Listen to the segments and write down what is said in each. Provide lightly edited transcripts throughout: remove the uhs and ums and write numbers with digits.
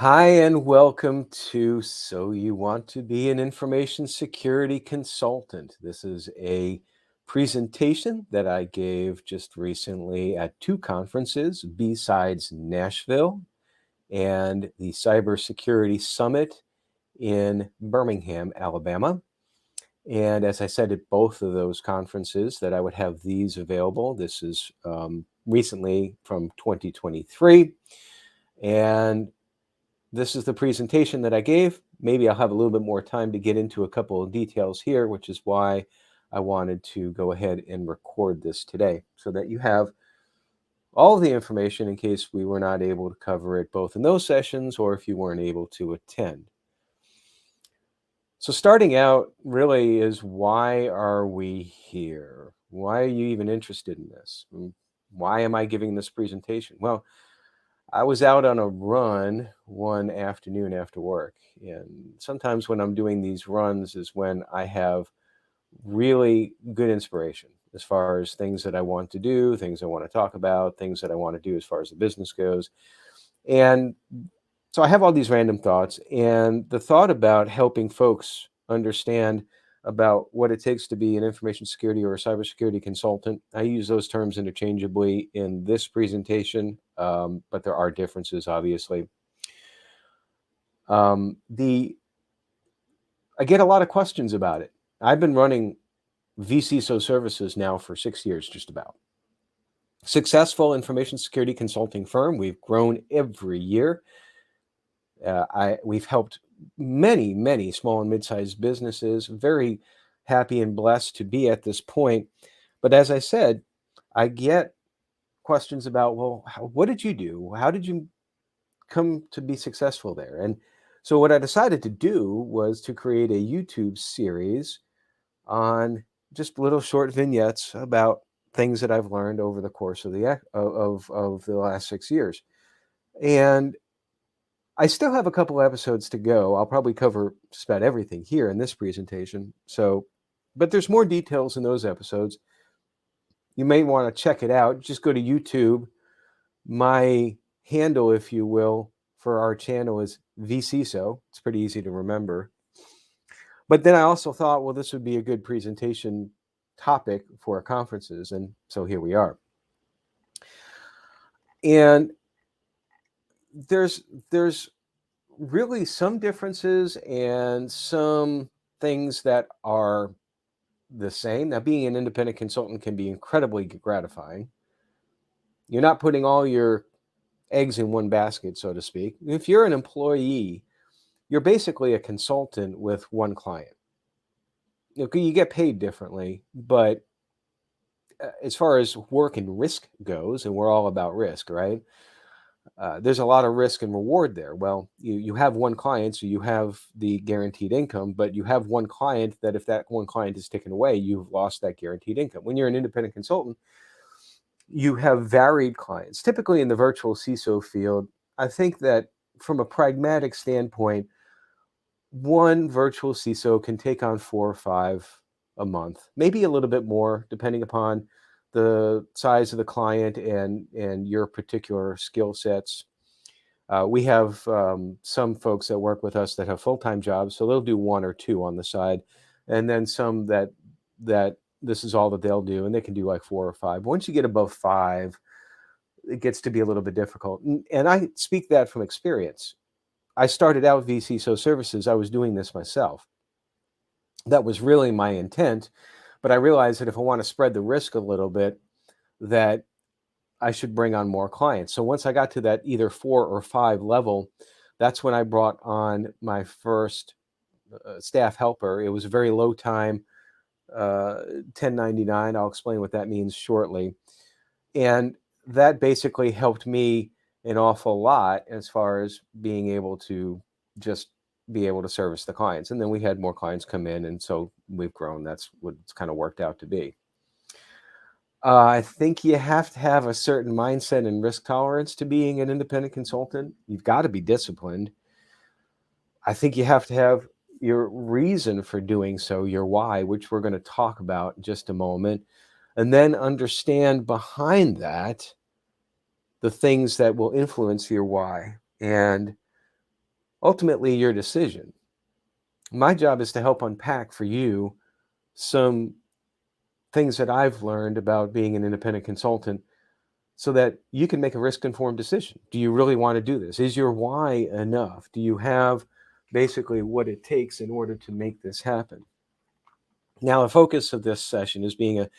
Hi, and welcome to So You Want to Be an Information Security Consultant. This is a presentation that I gave just recently at two conferences, besides Nashville and the Cybersecurity Summit in Birmingham, Alabama. And as I said at both of those conferences, that I would have these available. This is recently from 2023. And this is the presentation that I gave. Maybe I'll have a little bit more time to get into a couple of details here, which is why I wanted to go ahead and record this today so that you have all of the information in case we were not able to cover it both in those sessions or if you weren't able to attend. So starting out really is, why are we here? Why are you even interested in this? Why am I giving this presentation? Well, I was out on a run one afternoon after work, and sometimes when I'm doing these runs is when I have really good inspiration as far as things that I want to do, things I want to talk about, things that I want to do as far as the business goes. And so I have all these random thoughts, and the thought about helping folks understand about what it takes to be an information security or a cybersecurity consultant. I use those terms interchangeably in this presentation, but there are differences, obviously. The I get a lot of questions about it. I've been running VCSO services now for 6 years, just about. Successful information security consulting firm. We've grown every year. We've helped many small and mid-sized businesses. Very happy and blessed to be at this point. But as I said, I get questions about, well, what did you do? How did you come to be successful there? And so what I decided to do was to create a YouTube series on just little short vignettes about things that I've learned over the course of the last 6 years. And I still have a couple episodes to go. I'll probably cover just about everything here in this presentation. So, but there's more details in those episodes. You may want to check it out. Just go to YouTube. My handle, if you will, for our channel is VCSO. It's pretty easy to remember. But then I also thought, well, this would be a good presentation topic for our conferences. And so here we are. And there's really some differences and some things that are the same. Now, being an independent consultant can be incredibly gratifying. You're not putting all your eggs in one basket, so to speak. If you're an employee, you're basically a consultant with one client. You get paid differently, but as far as work and risk goes, and we're all about risk, right? There's a lot of risk and reward there. Well, you have one client, so you have the guaranteed income, but you have one client that if that one client is taken away, you've lost that guaranteed income. When you're an independent consultant, you have varied clients. Typically in the virtual CISO field, I think that from a pragmatic standpoint, one virtual CISO can take on 4 or 5 a month, maybe a little bit more, depending upon the size of the client and your particular skill sets. We have some folks that work with us that have full-time jobs, so they'll do 1 or 2 on the side, and then some that this is all that they'll do, and they can do like 4 or 5. Once you get above 5, it gets to be a little bit difficult, and I speak that from experience. I started out VCSO services. I was doing this myself. That was really my intent, but I realized that if I want to spread the risk a little bit, that I should bring on more clients. So once I got to that either 4 or 5 level, that's when I brought on my first staff helper. It was a very low time 1099. I'll explain what that means shortly. And that basically helped me an awful lot as far as being able to just be able to service the clients. And then we had more clients come in, and so we've grown. That's what it's kind of worked out to be. I think you have to have a certain mindset and risk tolerance to being an independent consultant. You've got to be disciplined. I think you have to have your reason for doing so, your why, which we're going to talk about in just a moment, and then understand behind that the things that will influence your why. And ultimately your decision. My job is to help unpack for you some things that I've learned about being an independent consultant so that you can make a risk-informed decision. Do you really want to do this? Is your why enough? Do you have basically what it takes in order to make this happen? Now, the focus of this session is being a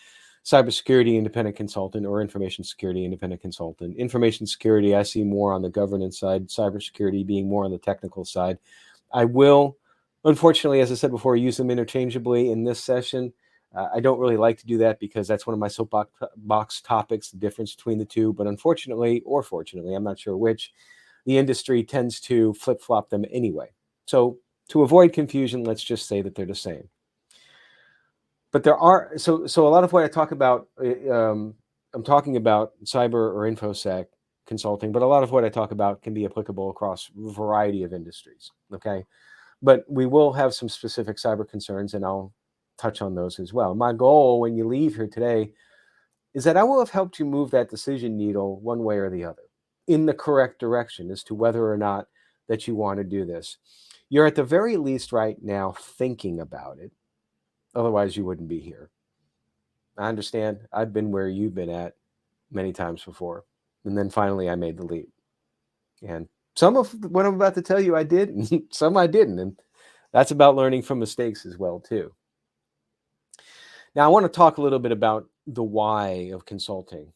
cybersecurity independent consultant or information security independent consultant. Information security, I see more on the governance side, cybersecurity being more on the technical side. I will, unfortunately, as I said before, use them interchangeably in this session. I don't really like to do that because that's one of my soapbox topics, the difference between the two. But unfortunately, or fortunately, I'm not sure which, the industry tends to flip-flop them anyway. So to avoid confusion, let's just say that they're the same. But there are, so a lot of what I talk about, I'm talking about cyber or infosec consulting, but a lot of what I talk about can be applicable across a variety of industries. Okay. But we will have some specific cyber concerns, and I'll touch on those as well. My goal when you leave here today is that I will have helped you move that decision needle one way or the other in the correct direction as to whether or not that you want to do this. You're at the very least right now thinking about it. Otherwise, you wouldn't be here. I understand. I've been where you've been at many times before. And then finally, I made the leap. And some of what I'm about to tell you, I did, and some I didn't. And that's about learning from mistakes as well, too. Now, I want to talk a little bit about the why of consulting.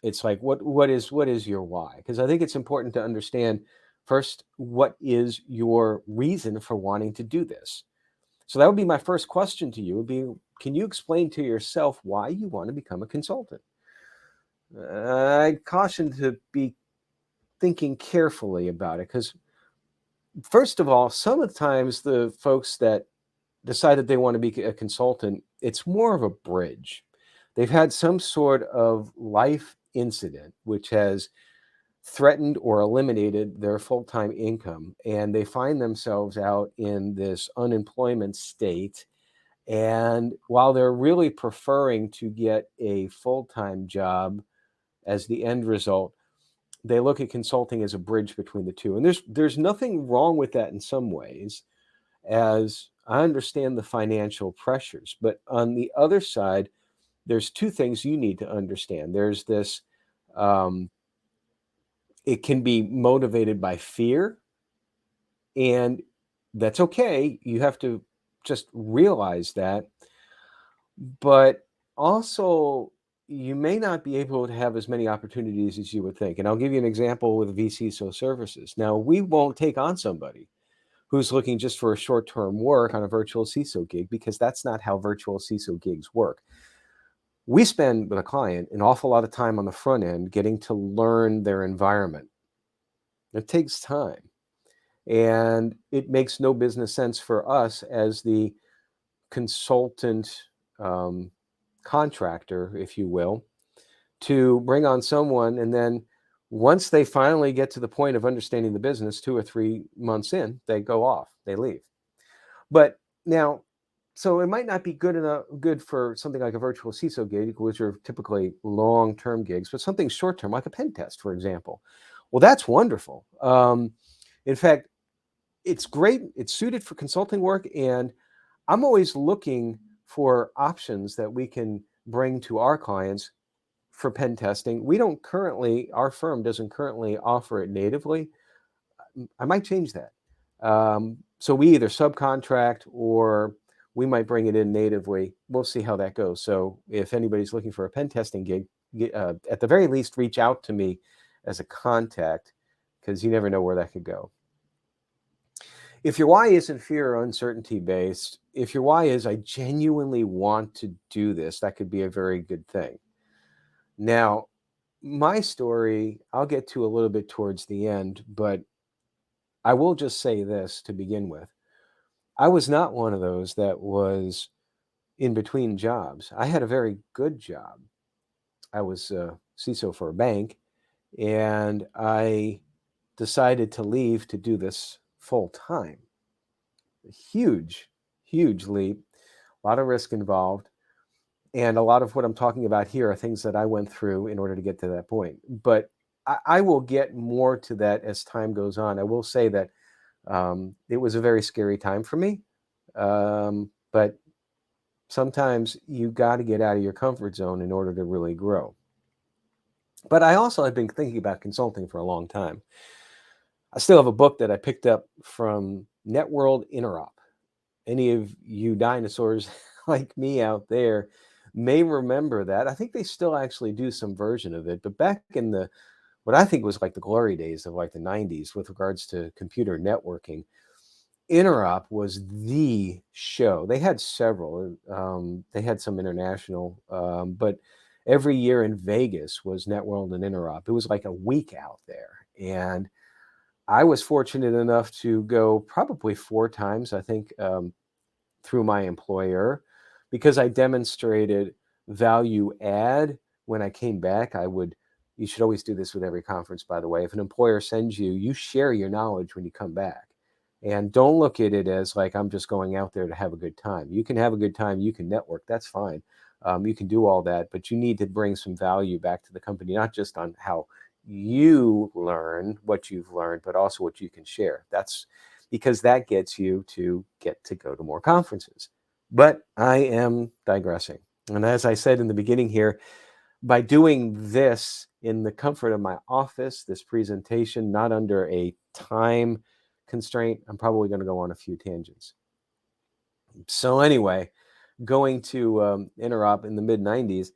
It's like, what is your why? Because I think it's important to understand first, what is your reason for wanting to do this? So that would be my first question to you would be, can you explain to yourself why you want to become a consultant? I caution to be thinking carefully about it because, first of all, some of the times the folks that decide that they want to be a consultant, it's more of a bridge. They've had some sort of life incident which has threatened or eliminated their full-time income, and they find themselves out in this unemployment state. And while they're really preferring to get a full-time job as the end result, they look at consulting as a bridge between the two. And there's nothing wrong with that in some ways, as I understand the financial pressures. But on the other side, there's two things you need to understand. There's this, um, it can be motivated by fear, and that's okay. You have to just realize that. But also, you may not be able to have as many opportunities as you would think. And I'll give you an example with VCSO services. Now, we won't take on somebody who's looking just for a short-term work on a virtual CISO gig because that's not how virtual CISO gigs work. We spend with a client an awful lot of time on the front end getting to learn their environment. It takes time, and it makes no business sense for us as the consultant contractor, if you will, to bring on someone and then once they finally get to the point of understanding the business 2 or 3 months in, they go off, they leave. But now, so it might not be good for something like a virtual CISO gig, which are typically long-term gigs, but something short-term, like a pen test, for example. Well, that's wonderful. In fact, it's great. It's suited for consulting work, and I'm always looking for options that we can bring to our clients for pen testing. We don't currently, our firm doesn't currently offer it natively. I might change that. So we either subcontract or we might bring it in natively. We'll see how that goes. So if anybody's looking for a pen testing gig, at the very least, reach out to me as a contact because you never know where that could go. If your why isn't fear or uncertainty based, if your why is I genuinely want to do this, that could be a very good thing. Now, my story, I'll get to a little bit towards the end, but I will just say this to begin with. I was not one of those that was in between jobs. I had a very good job. I was CISO for a bank, and I decided to leave to do this full time. A huge, huge leap, a lot of risk involved. And a lot of what I'm talking about here are things that I went through in order to get to that point. But I will get more to that as time goes on. I will say that It was a very scary time for me, but sometimes you got to get out of your comfort zone in order to really grow. But I also have been thinking about consulting for a long time. I still have a book that I picked up from Networld Interop. Any of you dinosaurs like me out there may remember that. I think they still actually do some version of it, but back in the what I think was like the glory days of like the 90s with regards to computer networking, Interop was the show. They had several. They had some international, but every year in Vegas was Networld and Interop. It was like a week out there, and I was fortunate enough to go probably 4 times. I think through my employer because I demonstrated value add. When I came back, you should always do this with every conference, by the way. If an employer sends you, you share your knowledge when you come back. And don't look at it as like I'm just going out there to have a good time. You can have a good time, you can network, that's fine. You can do all that, but you need to bring some value back to the company, not just on how you learn what you've learned, but also what you can share. That's because that gets you to get to go to more conferences. But I am digressing. And as I said in the beginning here, by doing this in the comfort of my office, this presentation, not under a time constraint, I'm probably going to go on a few tangents. So, anyway, going to Interop in the mid 90s,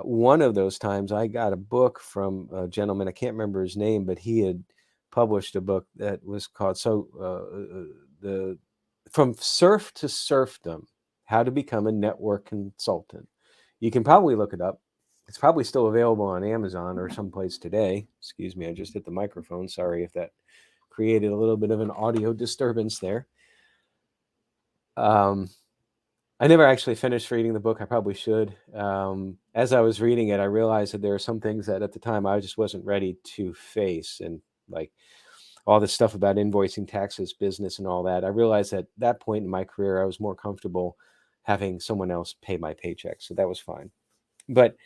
one of those times I got a book from a gentleman, I can't remember his name, but he had published a book that was called the From Surf to Serfdom: How to Become a Network Consultant. You can probably look it up. It's probably still available on Amazon or someplace today. Excuse me, I just hit the microphone. Sorry if that created a little bit of an audio disturbance there. Um, I never actually finished reading the book. I probably should. As I was reading it, I realized that there are some things that at the time I just wasn't ready to face, and like all this stuff about invoicing, taxes, business, and all that. I realized at that point in my career, I was more comfortable having someone else pay my paycheck, so that was fine. But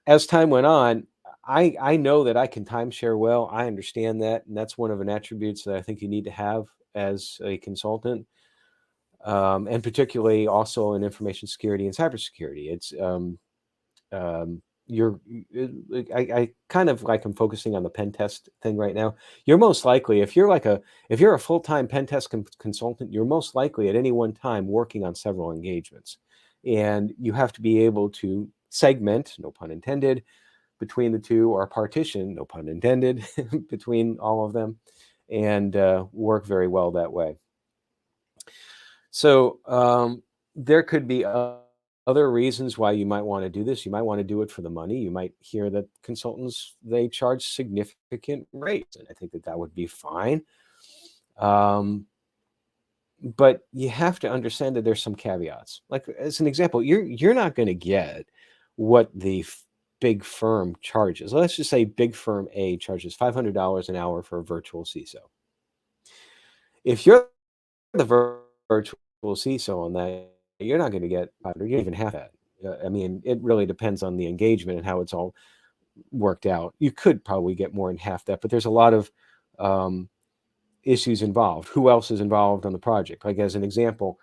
as time went on, I know that I can timeshare well. I understand that, and that's one of the attributes that I think you need to have as a consultant, and particularly also in information security and cybersecurity. It's you're I kind of like I'm focusing on the pen test thing right now. You're most likely if you're a full-time pen test consultant, you're most likely at any one time working on several engagements, and you have to be able to segment, no pun intended, between the two, or partition, no pun intended, between all of them, and work very well that way. So there could be other reasons why you might want to do this. You might want to do it for the money. You might hear that consultants, they charge significant rates, and I think that that would be fine. Um, but you have to understand that there's some caveats. Like as an example, you're not going to get what the big firm charges. Let's just say big firm A charges $500 an hour for a virtual CISO. If you're the virtual CISO on that, you're not going to get 500, you don't even have that. I mean, it really depends on the engagement and how it's all worked out. You could probably get more than half that, but there's a lot of um, issues involved. Who else is involved on the project? Like as an example,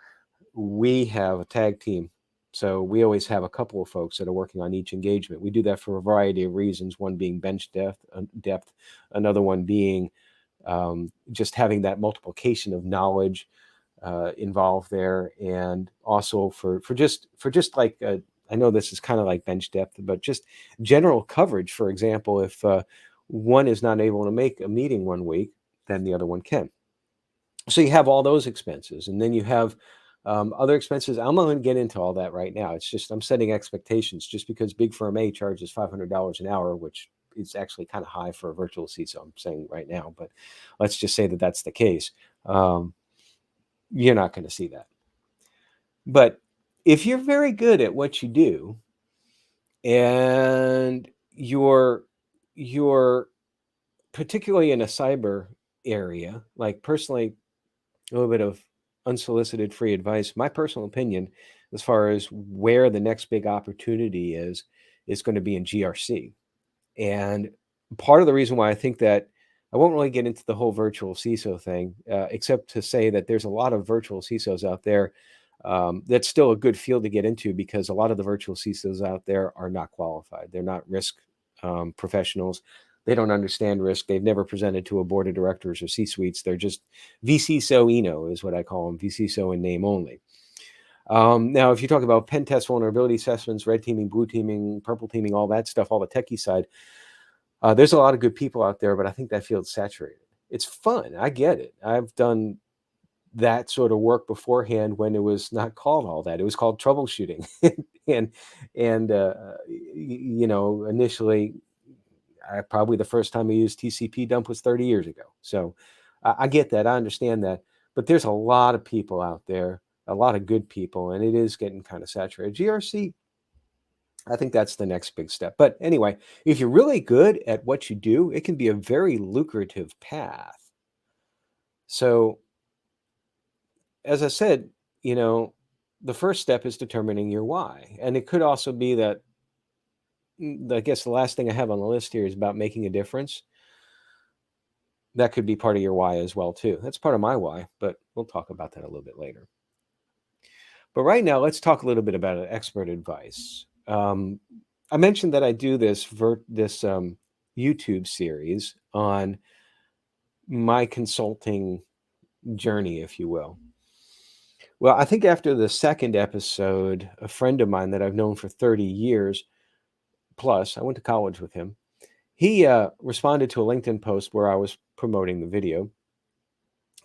we have a tag team. So we always have a couple of folks that are working on each engagement. We do that for a variety of reasons, one being bench depth, another one being just having that multiplication of knowledge involved there, and also for just like I know this is kind of like bench depth, but just general coverage. For example, if one is not able to make a meeting one week, then the other one can. So you have all those expenses, and then you have other expenses. I'm not going to get into all that right now. It's just I'm setting expectations. Just because big firm A charges $500 an hour, which is actually kind of high for a virtual CISO, I'm saying right now, but let's just say that that's the case. Um, you're not going to see that. But if you're very good at what you do, and you're particularly in a cyber area, like personally, a little bit of unsolicited free advice. My personal opinion, as far as where the next big opportunity is going to be in GRC. And part of the reason why I think that I won't really get into the whole virtual CISO thing, except to say that there's a lot of virtual CISOs out there. That's still a good field to get into because a lot of the virtual CISOs out there are not qualified. They're not risk professionals. They don't understand risk. They've never presented to a board of directors or C-suites. They're just VCSO ENO is what I call them, VCSO in name only. Now, if you talk about pen test vulnerability assessments, red teaming, blue teaming, purple teaming, all that stuff, all the techie side, there's a lot of good people out there, but I think that field's saturated. It's fun. I get it. I've done that sort of work beforehand when it was not called all that. It was called troubleshooting. and initially, probably the first time I used TCP dump was 30 years ago. So I get that. I understand that. But there's a lot of people out there, a lot of good people, and it is getting kind of saturated. GRC, I think that's the next big step. But anyway, if you're really good at what you do, it can be a very lucrative path. So, as I said, the first step is determining your why. And it could also be that, I guess the last thing I have on the list here is about making a difference. That could be part of your why as well, too. That's part of my why, but we'll talk about that a little bit later. But right now, let's talk a little bit about expert advice. I mentioned that I do this YouTube series on my consulting journey, if you will. Well, I think after the second episode, a friend of mine that I've known for 30 years plus, I went to college with him, he responded to a LinkedIn post where I was promoting the video.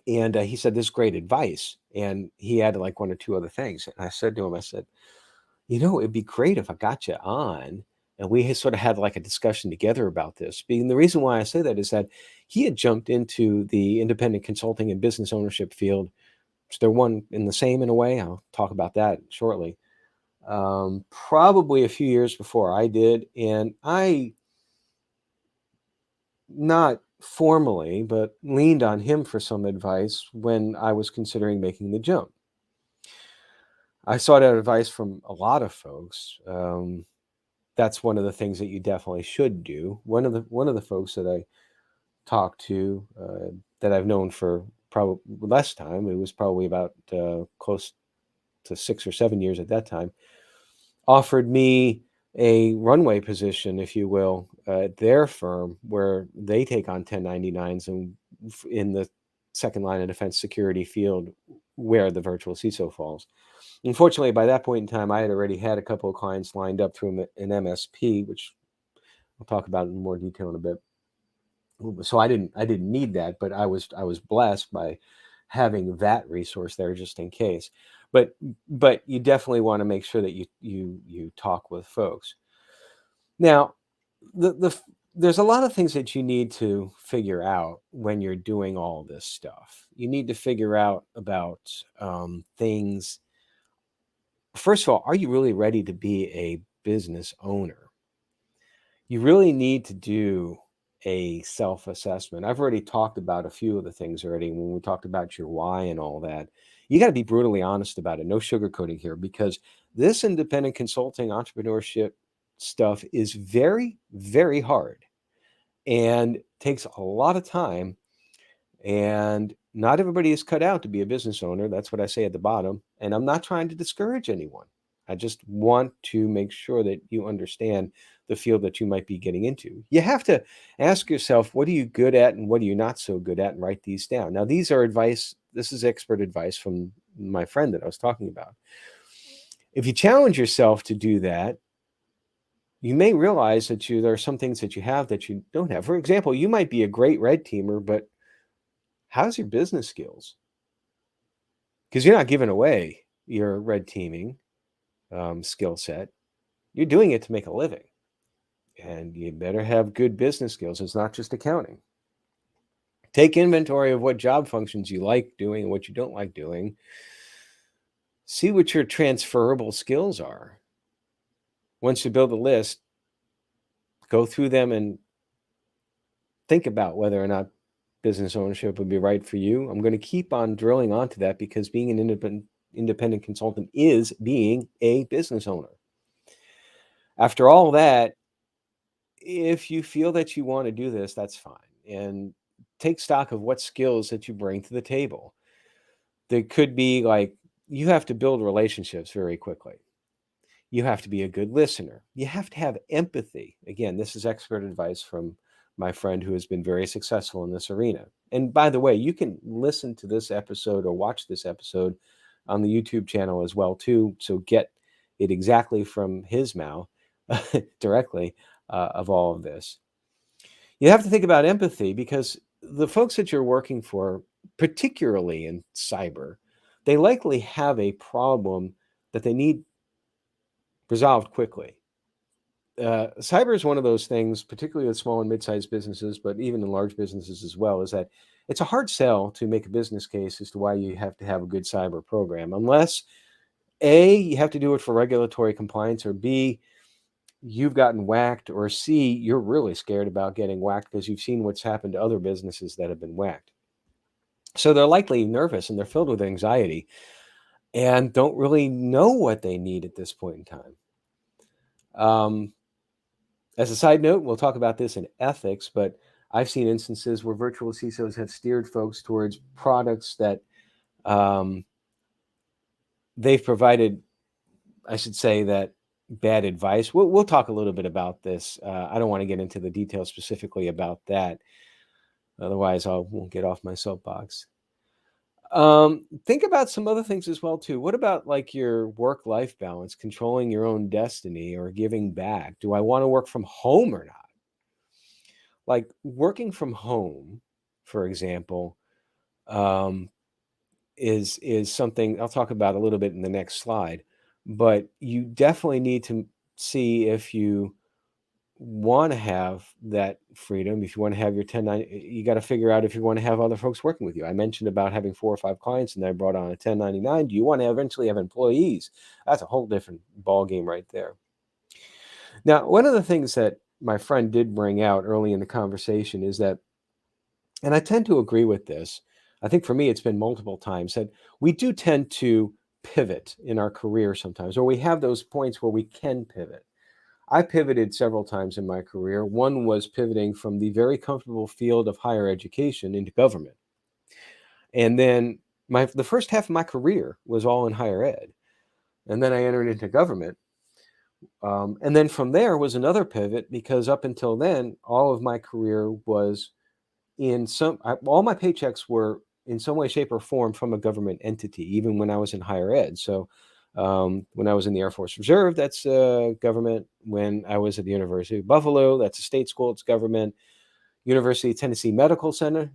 And he said, this is great advice. And he added like one or two other things. And I said to him, I said, it'd be great if I got you on. And we sort of had like a discussion together about this. And the reason why I say that is that he had jumped into the independent consulting and business ownership field. So they're one and the same in a way. I'll talk about that shortly. Probably a few years before I did. And I, not formally, but leaned on him for some advice when I was considering making the jump. I sought out advice from a lot of folks. That's one of the things that you definitely should do. One of the folks that I talked to that I've known for probably less time, it was probably about close to 6 or 7 years at that time, offered me a runway position, if you will, at their firm where they take on 1099s and in the second line of defense security field where the virtual CISO falls. Unfortunately, by that point in time, I had already had a couple of clients lined up through an MSP, which I'll talk about in more detail in a bit. So I didn't need that, but I was blessed by having that resource there just in case. But you definitely want to make sure that you talk with folks. Now, there's a lot of things that you need to figure out when you're doing all this stuff. You need to figure out about things. First of all, are you really ready to be a business owner? You really need to do a self-assessment. I've already talked about a few of the things already when we talked about your why and all that. You got to be brutally honest about it. No sugarcoating here, because this independent consulting entrepreneurship stuff is very, very hard and takes a lot of time. And not everybody is cut out to be a business owner. That's what I say at the bottom. And I'm not trying to discourage anyone. I just want to make sure that you understand the field that you might be getting into. You have to ask yourself, what are you good at and what are you not so good at, and write these down. Now, these are advice. This is expert advice from my friend that I was talking about. If you challenge yourself to do that, you may realize that there are some things that you have that you don't have. For example, you might be a great red teamer, but how's your business skills? Because you're not giving away your red teaming skill set. You're doing it to make a living. And you better have good business skills. It's not just accounting. Take inventory of what job functions you like doing and what you don't like doing. See what your transferable skills are. Once you build a list, go through them and think about whether or not business ownership would be right for you. I'm going to keep on drilling onto that because being an independent consultant is being a business owner. After all that, if you feel that you want to do this, that's fine. And take stock of what skills that you bring to the table. There could be like, you have to build relationships very quickly. You have to be a good listener. You have to have empathy. Again, this is expert advice from my friend who has been very successful in this arena. And by the way, you can listen to this episode or watch this episode on the YouTube channel as well too. So get it exactly from his mouth directly of all of this. You have to think about empathy because the folks that you're working for, particularly in cyber, they likely have a problem that they need resolved quickly. Cyber is one of those things, particularly with small and mid-sized businesses, but even in large businesses as well, is that it's a hard sell to make a business case as to why you have to have a good cyber program, unless A, you have to do it for regulatory compliance, or B, you've gotten whacked, or C, you're really scared about getting whacked because you've seen what's happened to other businesses that have been whacked. So they're likely nervous and they're filled with anxiety and don't really know what they need at this point in time. As a side note, we'll talk about this in ethics, but I've seen instances where virtual CISOs have steered folks towards products that they've provided, I should say, that bad advice. We'll talk a little bit about this. I don't want to get into the details specifically about that. Otherwise, I won't get off my soapbox. Think about some other things as well, too. What about like your work-life balance, controlling your own destiny or giving back? Do I want to work from home or not? Like working from home, for example, um, is something I'll talk about a little bit in the next slide. But you definitely need to see if you want to have that freedom. If you want to have your 1090, you got to figure out if you want to have other folks working with you. I mentioned about having 4 or 5 clients, and I brought on a 1099. Do you want to eventually have employees? That's a whole different ball game right there. Now, one of the things that my friend did bring out early in the conversation is that, and I tend to agree with this, I think for me it's been multiple times, that we do tend to pivot in our career sometimes, or we have those points where we can pivot. I pivoted several times in my career. One was pivoting from the very comfortable field of higher education into government. And then the first half of my career was all in higher ed. And then I entered into government. And then from there was another pivot, because up until then, all of my career was all my paychecks were in some way, shape, or form from a government entity, even when I was in higher ed. So when I was in the Air Force Reserve, that's government. When I was at the University of Buffalo, that's a state school, it's government. University of Tennessee Medical Center,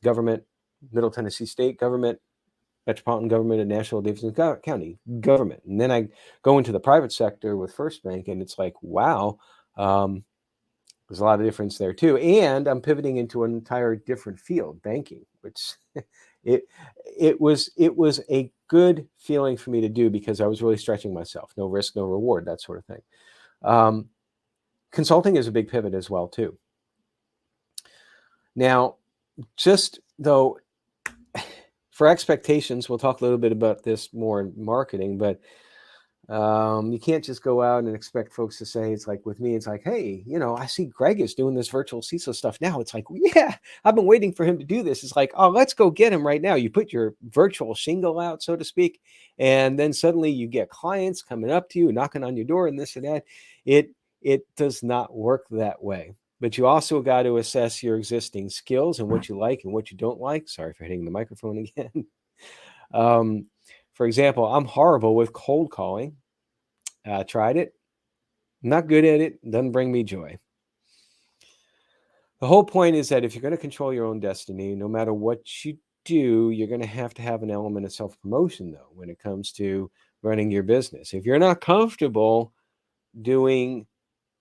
government. Middle Tennessee State, government. Metropolitan government in Nashville, Davidson County, government. And then I go into the private sector with First Bank, and it's like, wow, there's a lot of difference there too. And I'm pivoting into an entire different field, banking, which it was a good feeling for me to do, because I was really stretching myself. No risk, no reward, that sort of thing. Consulting is a big pivot as well too. Now, just though, for expectations, we'll talk a little bit about this more in marketing, but you can't just go out and expect folks to say, it's like with me, it's like, hey, I see Greg is doing this virtual CISO stuff now. It's like, yeah, I've been waiting for him to do this. It's like, oh, let's go get him right now. You put your virtual shingle out, so to speak, and then suddenly you get clients coming up to you, knocking on your door and this and that. It does not work that way. But you also got to assess your existing skills and what you like and what you don't like. Sorry for hitting the microphone again. For example, I'm horrible with cold calling. Tried it. Not good at it. Doesn't bring me joy. The whole point is that if you're going to control your own destiny, no matter what you do, you're going to have an element of self-promotion, though, when it comes to running your business. If you're not comfortable doing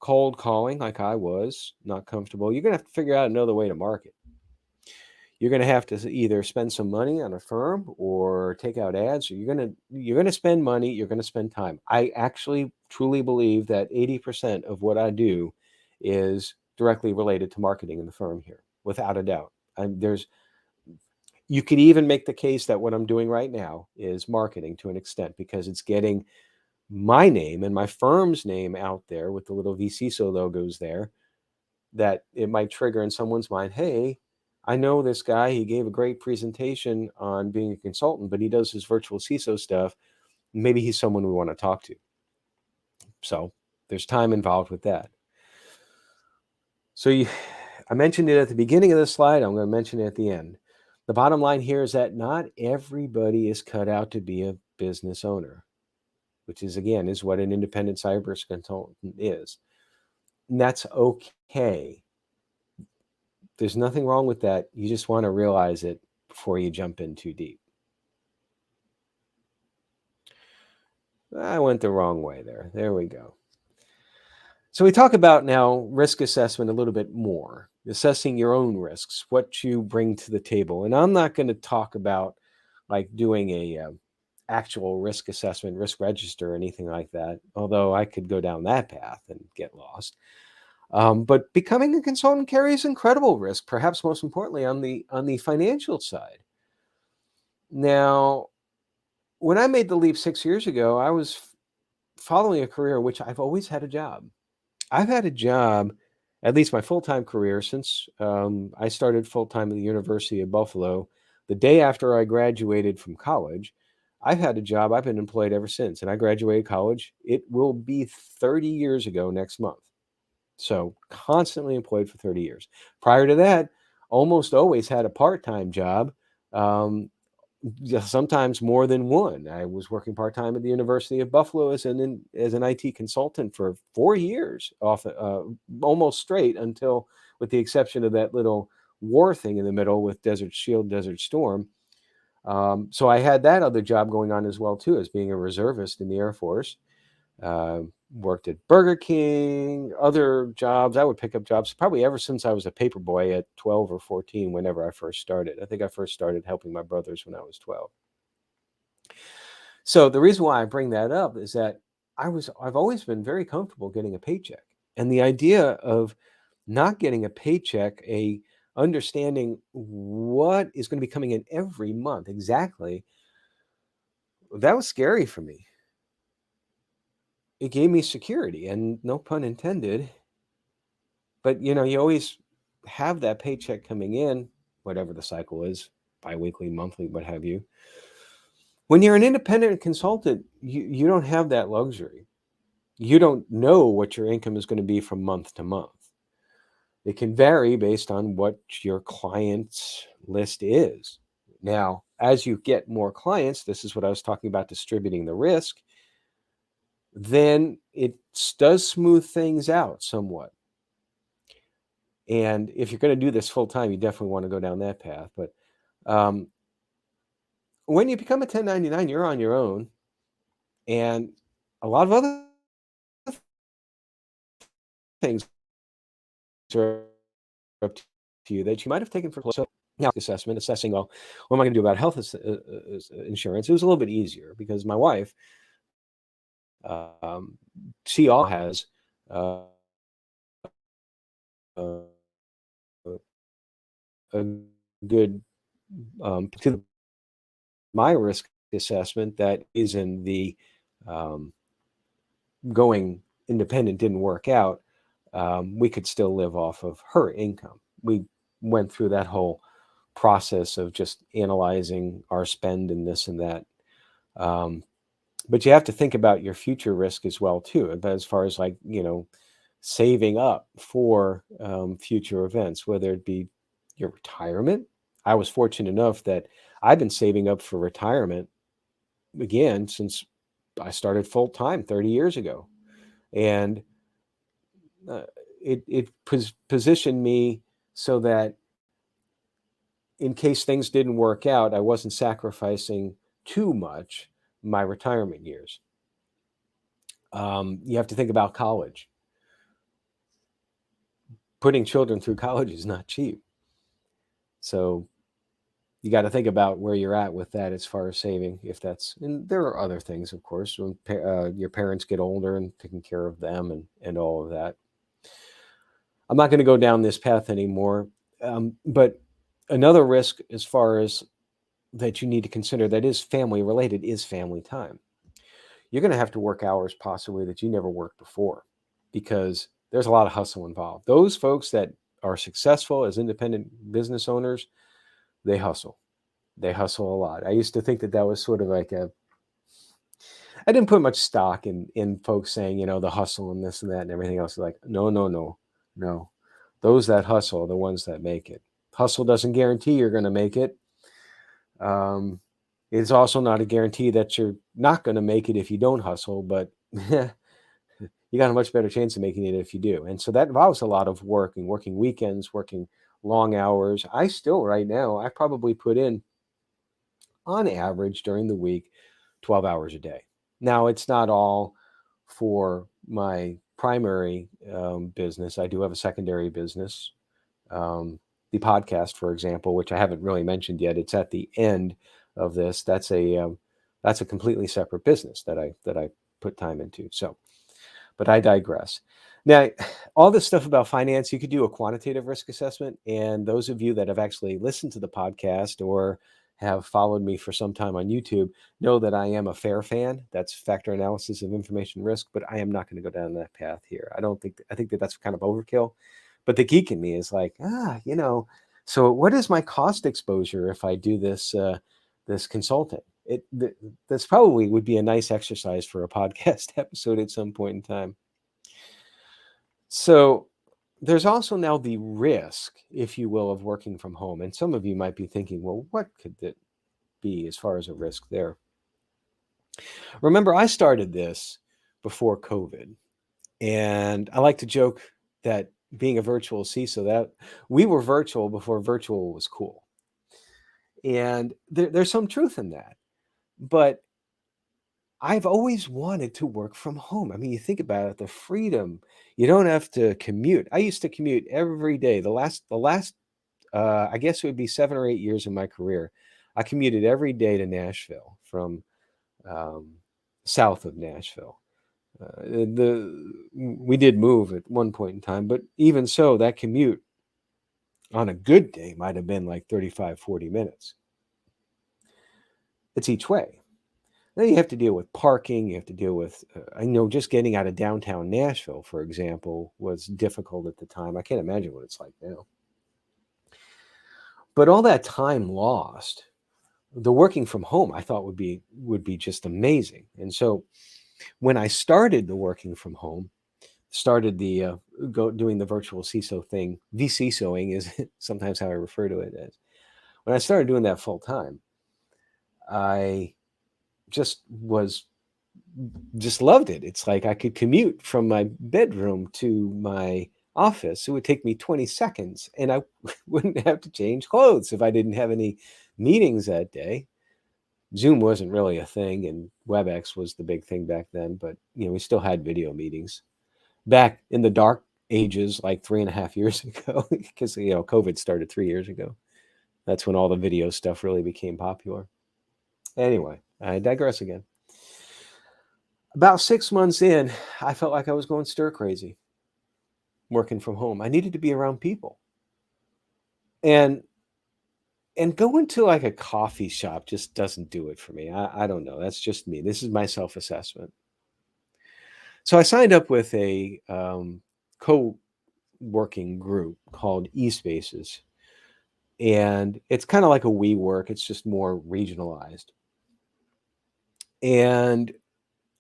cold calling like I was not comfortable, you're going to have to figure out another way to market. You're going to have to either spend some money on a firm or take out ads, or you're going to spend money, you're going to spend time. I actually truly believe that 80% of what I do is directly related to marketing in the firm here, without a doubt. You could even make the case that what I'm doing right now is marketing to an extent, because it's getting my name and my firm's name out there with the little vCISO logos there, that it might trigger in someone's mind, hey, I know this guy, he gave a great presentation on being a consultant, but he does his virtual CISO stuff. Maybe he's someone we want to talk to. So there's time involved with that. So I mentioned it at the beginning of the slide. I'm going to mention it at the end. The bottom line here is that not everybody is cut out to be a business owner, which is, again, is what an independent cyber consultant is. And that's okay. There's nothing wrong with that. You just want to realize it before you jump in too deep. I went the wrong way there. There we go. So we talk about now risk assessment a little bit more, assessing your own risks, what you bring to the table. And I'm not going to talk about like doing a actual risk assessment, risk register, or anything like that, although I could go down that path and get lost. But becoming a consultant carries incredible risk, perhaps most importantly on the financial side. Now, when I made the leap 6 years ago, I was following a career in which I've always had a job. I've had a job, at least my full-time career, since I started full-time at the University of Buffalo. The day after I graduated from college, I've had a job. I've been employed ever since, and I graduated college. It will be 30 years ago next month. So constantly employed for 30 years. Prior to that, almost always had a part-time job. Sometimes more than one. I was working part-time at the University of Buffalo as an IT consultant for 4 years, off almost straight, until, with the exception of that little war thing in the middle with Desert Shield, Desert Storm. So I had that other job going on as well too, as being a reservist in the Air Force. Worked at Burger King, other jobs. I would pick up jobs probably ever since I was a paper boy at 12 or 14, whenever I first started. I think I first started helping my brothers when I was 12. So the reason why I bring that up is that I've always been very comfortable getting a paycheck. And the idea of not getting a paycheck, a understanding what is going to be coming in every month exactly, that was scary for me. It gave me security, and no pun intended. But, you always have that paycheck coming in, whatever the cycle is, biweekly, monthly, what have you. When you're an independent consultant, you don't have that luxury. You don't know what your income is going to be from month to month. It can vary based on what your client's list is. Now, as you get more clients, this is what I was talking about, distributing the risk, then it does smooth things out somewhat. And if you're going to do this full time, you definitely want to go down that path. But when you become a 1099, you're on your own, and a lot of other things are up to you that you might have taken for granted. So now, assessment, assessing, well, what am I going to do about health insurance? It was a little bit easier because my wife, um, she all has uh, uh, a good to my risk assessment that is in the um, going independent didn't work out. We could still live off of her income. We went through that whole process of just analyzing our spend and this and that. But you have to think about your future risk as well too, as far as like, saving up for future events, whether it be your retirement. I was fortunate enough that I've been saving up for retirement again since I started full time 30 years ago. And uh, it positioned me so that in case things didn't work out, I wasn't sacrificing too much my retirement years. You have to think about college. Putting children through college is not cheap. So you got to think about where you're at with that as far as saving, if that's, and there are other things, of course, when your parents get older and taking care of them and all of that. I'm not going to go down this path anymore. But another risk, as far as that you need to consider that is family related, is family time. You're going to have to work hours possibly that you never worked before because there's a lot of hustle involved. Those folks that are successful as independent business owners, they hustle. They hustle a lot. I used to think that that was sort of like I didn't put much stock in folks saying, the hustle and this and that and everything else. Like, no, no, no, no. Those that hustle are the ones that make it. Hustle doesn't guarantee you're going to make it. It's also not a guarantee that you're not going to make it if you don't hustle, but you got a much better chance of making it if you do. And so that involves a lot of working weekends, working long hours. I still, right now, I probably put in, on average during the week, 12 hours a day. Now, it's not all for my primary business. I do have a secondary business. The podcast, for example, which I haven't really mentioned yet, it's at the end of this. That's a completely separate business that I put time into. So, but I digress. Now, all this stuff about finance, you could do a quantitative risk assessment. And those of you that have actually listened to the podcast or have followed me for some time on YouTube know that I am a FAIR fan. That's factor analysis of information risk, but I am not going to go down that path here. I think that that's kind of overkill. But the geek in me is like, so what is my cost exposure if I do this this consulting? That's probably would be a nice exercise for a podcast episode at some point in time. So there's also now the risk, if you will, of working from home. And some of you might be thinking, well, what could it be as far as a risk there? Remember, I started this before COVID. And I like to joke that being a virtual CISO, that we were virtual before virtual was cool. And there's some truth in that. But I've always wanted to work from home. I mean, you think about it, the freedom. You don't have to commute. I used to commute every day. The last I guess it would be 7 or 8 years of my career. I commuted every day to Nashville from um, south of Nashville. We did move at one point in time, but even so, that commute on a good day might have been like 35, 40 minutes. It's each way. Then you have to deal with parking. You have to deal with, I know just getting out of downtown Nashville, for example, was difficult at the time. I can't imagine what it's like now. But all that time lost, the working from home, I thought would be just amazing. And so when I started the working from home, started the doing the virtual CISO thing, VCISOing is sometimes how I refer to it as. When I started doing that full time, I just loved it. It's like I could commute from my bedroom to my office. It would take me 20 seconds and I wouldn't have to change clothes if I didn't have any meetings that day. Zoom wasn't really a thing and WebEx was the big thing back then, but we still had video meetings. Back in the dark ages, like 3.5 years ago, because COVID started 3 years ago. That's when all the video stuff really became popular. Anyway, I digress again. About 6 months in, I felt like I was going stir crazy working from home. I needed to be around people. And going to like a coffee shop just doesn't do it for me. I don't know. That's just me. This is my self-assessment. So I signed up with a co-working group called eSpaces. And it's kind of like a WeWork. It's just more regionalized. And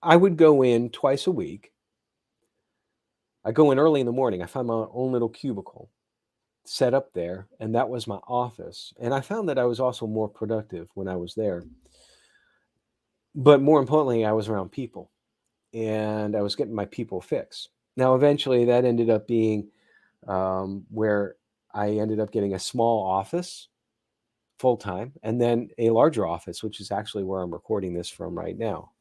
I would go in twice a week. I go in early in the morning. I find my own little cubicle set up there, and that was my office. And I found that I was also more productive when I was there. But more importantly, I was around people, and I was getting my people fix. Now, eventually, that ended up being where I ended up getting a small office full time, and then a larger office, which is actually where I'm recording this from right now.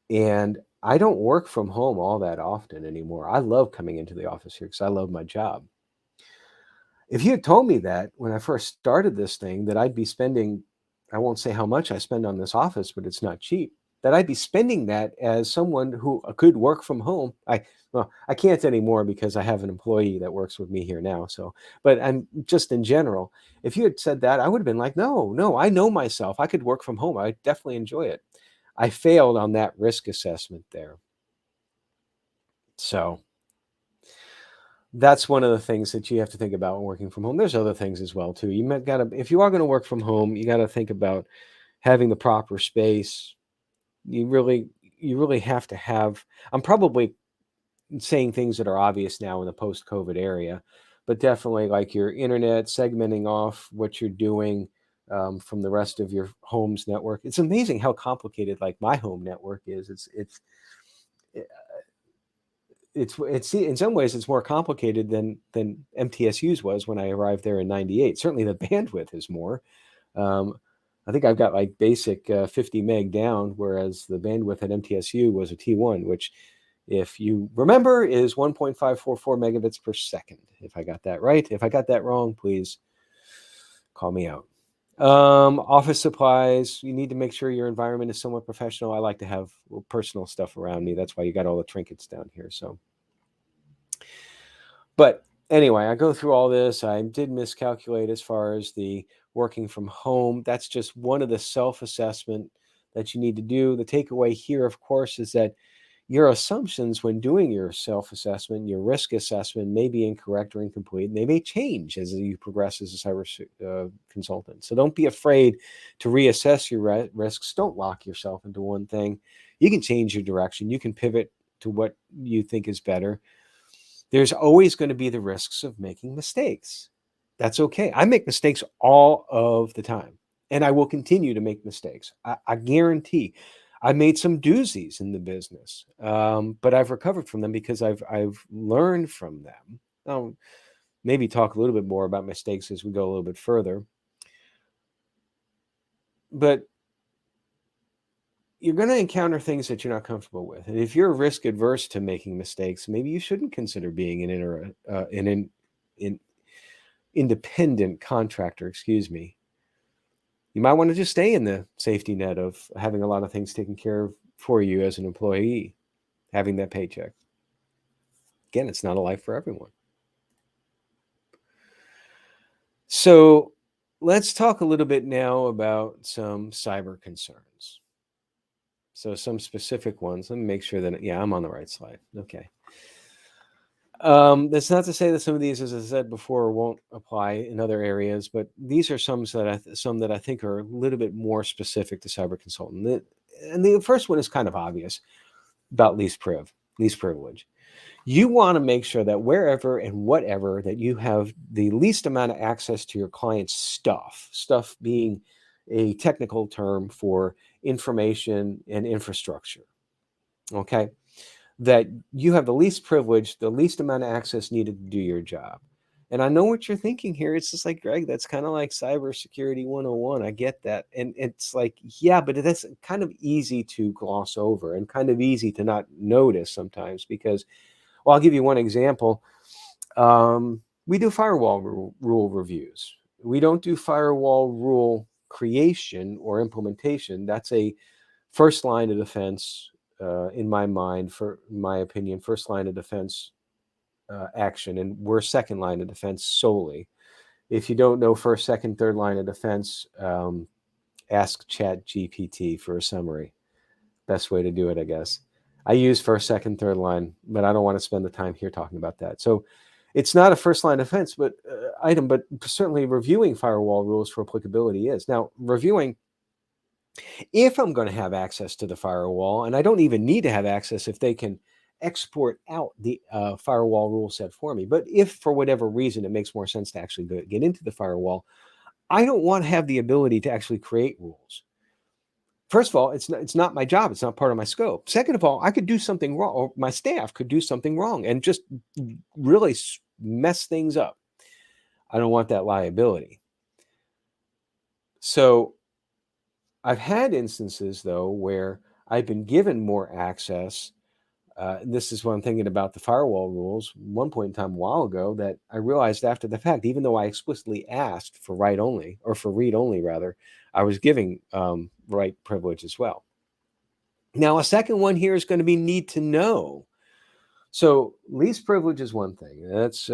And I don't work from home all that often anymore. I love coming into the office here because I love my job. If you had told me that when I first started this thing, that I'd be spending, I won't say how much I spend on this office, but it's not cheap, that I'd be spending that as someone who could work from home. Well, I can't anymore because I have an employee that works with me here now. So, but I'm just in general, if you had said that, I would have been like, no, I know myself. I could work from home. I definitely enjoy it. I failed on that risk assessment there. So That's one of the things that you have to think about when working from home. There's other things as well too. You might gotta, if you are going to work from home, you got to think about having the proper space. You really, you really have to have. I'm probably saying things that are obvious now in the post-COVID area, but definitely like your internet, segmenting off what you're doing from the rest of your home's network. It's amazing how complicated like my home network is. It's in some ways it's more complicated than MTSU's was when I arrived there in '98. Certainly the bandwidth is more. Um, I think I've got like basic 50 meg down, whereas the bandwidth at MTSU was a T1, which, if you remember, is 1.544 megabits per second. If I got that right. If I got that wrong, please call me out. Office supplies. You need to make sure your environment is somewhat professional. I like to have personal stuff around me. That's why you got all the trinkets down here. So, but anyway, I go through all this. I did miscalculate as far as the working from home. That's just one of the self-assessment that you need to do. The takeaway here, of course, is that your assumptions when doing your self-assessment, your risk assessment, may be incorrect or incomplete, and they may change as you progress as a cyber consultant. So don't be afraid to reassess your risks. Don't lock yourself into one thing. You can change your direction. You can pivot to what you think is better. There's always going to be the risks of making mistakes. That's okay. I make mistakes all of the time, and I will continue to make mistakes. I guarantee. I made some doozies in the business, but I've recovered from them because I've learned from them. I'll maybe talk a little bit more about mistakes as we go a little bit further. But you're going to encounter things that you're not comfortable with, and if you're risk adverse to making mistakes, maybe you shouldn't consider being an independent contractor. Excuse me. You might want to just stay in the safety net of having a lot of things taken care of for you as an employee, having that paycheck. Again, it's not a life for everyone. So let's talk a little bit now about some cyber concerns. So some specific ones. Let me make sure that, yeah, I'm on the right slide. Okay. That's not to say that some of these, as I said before, won't apply in other areas, but these are some that I think are a little bit more specific to cyber consultant. And the first one is kind of obvious about least privilege. You want to make sure that wherever and whatever that you have the least amount of access to your client's stuff being a technical term for information and infrastructure. Okay. That you have the least privilege, the least amount of access needed to do your job. And I know what you're thinking here. It's just like, Greg, that's kind of like cybersecurity 101. I get that. And it's like, yeah, but that's kind of easy to gloss over and kind of easy to not notice sometimes because, well, I'll give you one example. We do firewall rule reviews. We don't do firewall rule creation or implementation. That's a first line of defense, in my mind, for my opinion, first line of defense action, and we're second line of defense solely. If you don't know first, second, third line of defense, ask Chat GPT for a summary. Best way to do it, I guess. I use first, second, third line, but I don't want to spend the time here talking about that. So it's not a first line defense but item, but certainly reviewing firewall rules for applicability is. Now, reviewing, if I'm going to have access to the firewall, and I don't even need to have access if they can export out the firewall rule set for me, but if for whatever reason it makes more sense to actually get into the firewall, I don't want to have the ability to actually create rules. First of all, it's not my job. It's not part of my scope. Second of all, I could do something wrong, or my staff could do something wrong and just really mess things up. I don't want that liability. So I've had instances, though, where I've been given more access. This is what I'm thinking about the firewall rules. One point in time, a while ago, that I realized after the fact, even though I explicitly asked for write only, or for read only rather, I was giving write privilege as well. Now, a second one here is going to be need to know. So least privilege is one thing. That's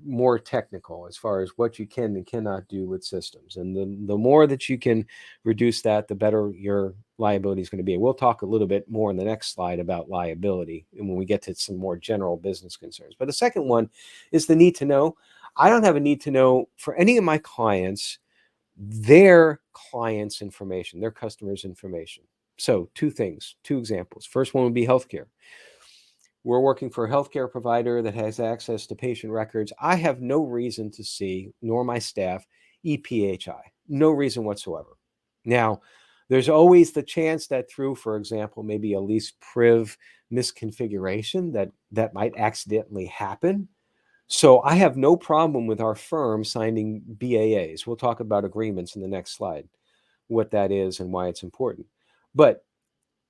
more technical as far as what you can and cannot do with systems. And the more that you can reduce that, the better your liability is going to be. We'll talk a little bit more in the next slide about liability and when we get to some more general business concerns. But the second one is the need to know. I don't have a need to know for any of my clients their clients' information, their customers' information. So two things, two examples. First one would be healthcare. We're working for a healthcare provider that has access to patient records. I have no reason to see, nor my staff, EPHI. No reason whatsoever. Now, there's always the chance that through, for example, maybe a lease priv misconfiguration that might accidentally happen. So I have no problem with our firm signing BAAs. We'll talk about agreements in the next slide, what that is and why it's important. But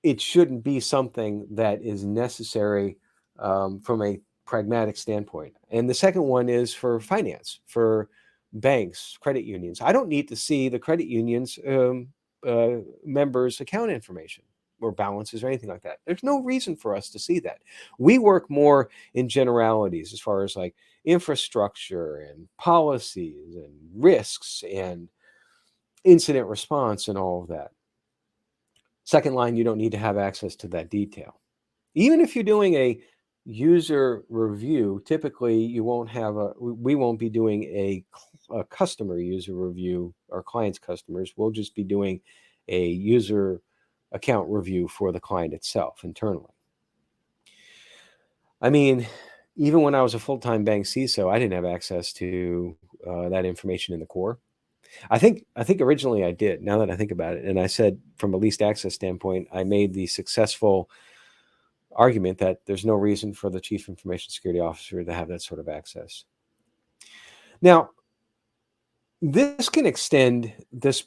it shouldn't be something that is necessary from a pragmatic standpoint. And the second one is for finance, for banks, credit unions. I don't need to see the credit union's members' account information or balances or anything like that. There's no reason for us to see that. We work more in generalities as far as like infrastructure and policies and risks and incident response and all of that. Second line, you don't need to have access to that detail. Even if you're doing a user review, typically you won't have we won't be doing a customer user review, our clients' customers. We'll just be doing a user account review for the client itself internally. I mean, even when I was a full-time bank CISO, I didn't have access to that information in the core. I think originally I did, now that I think about it. And I said from a least access standpoint, I made the successful argument that there's no reason for the chief information security officer to have that sort of access. Now, this can extend this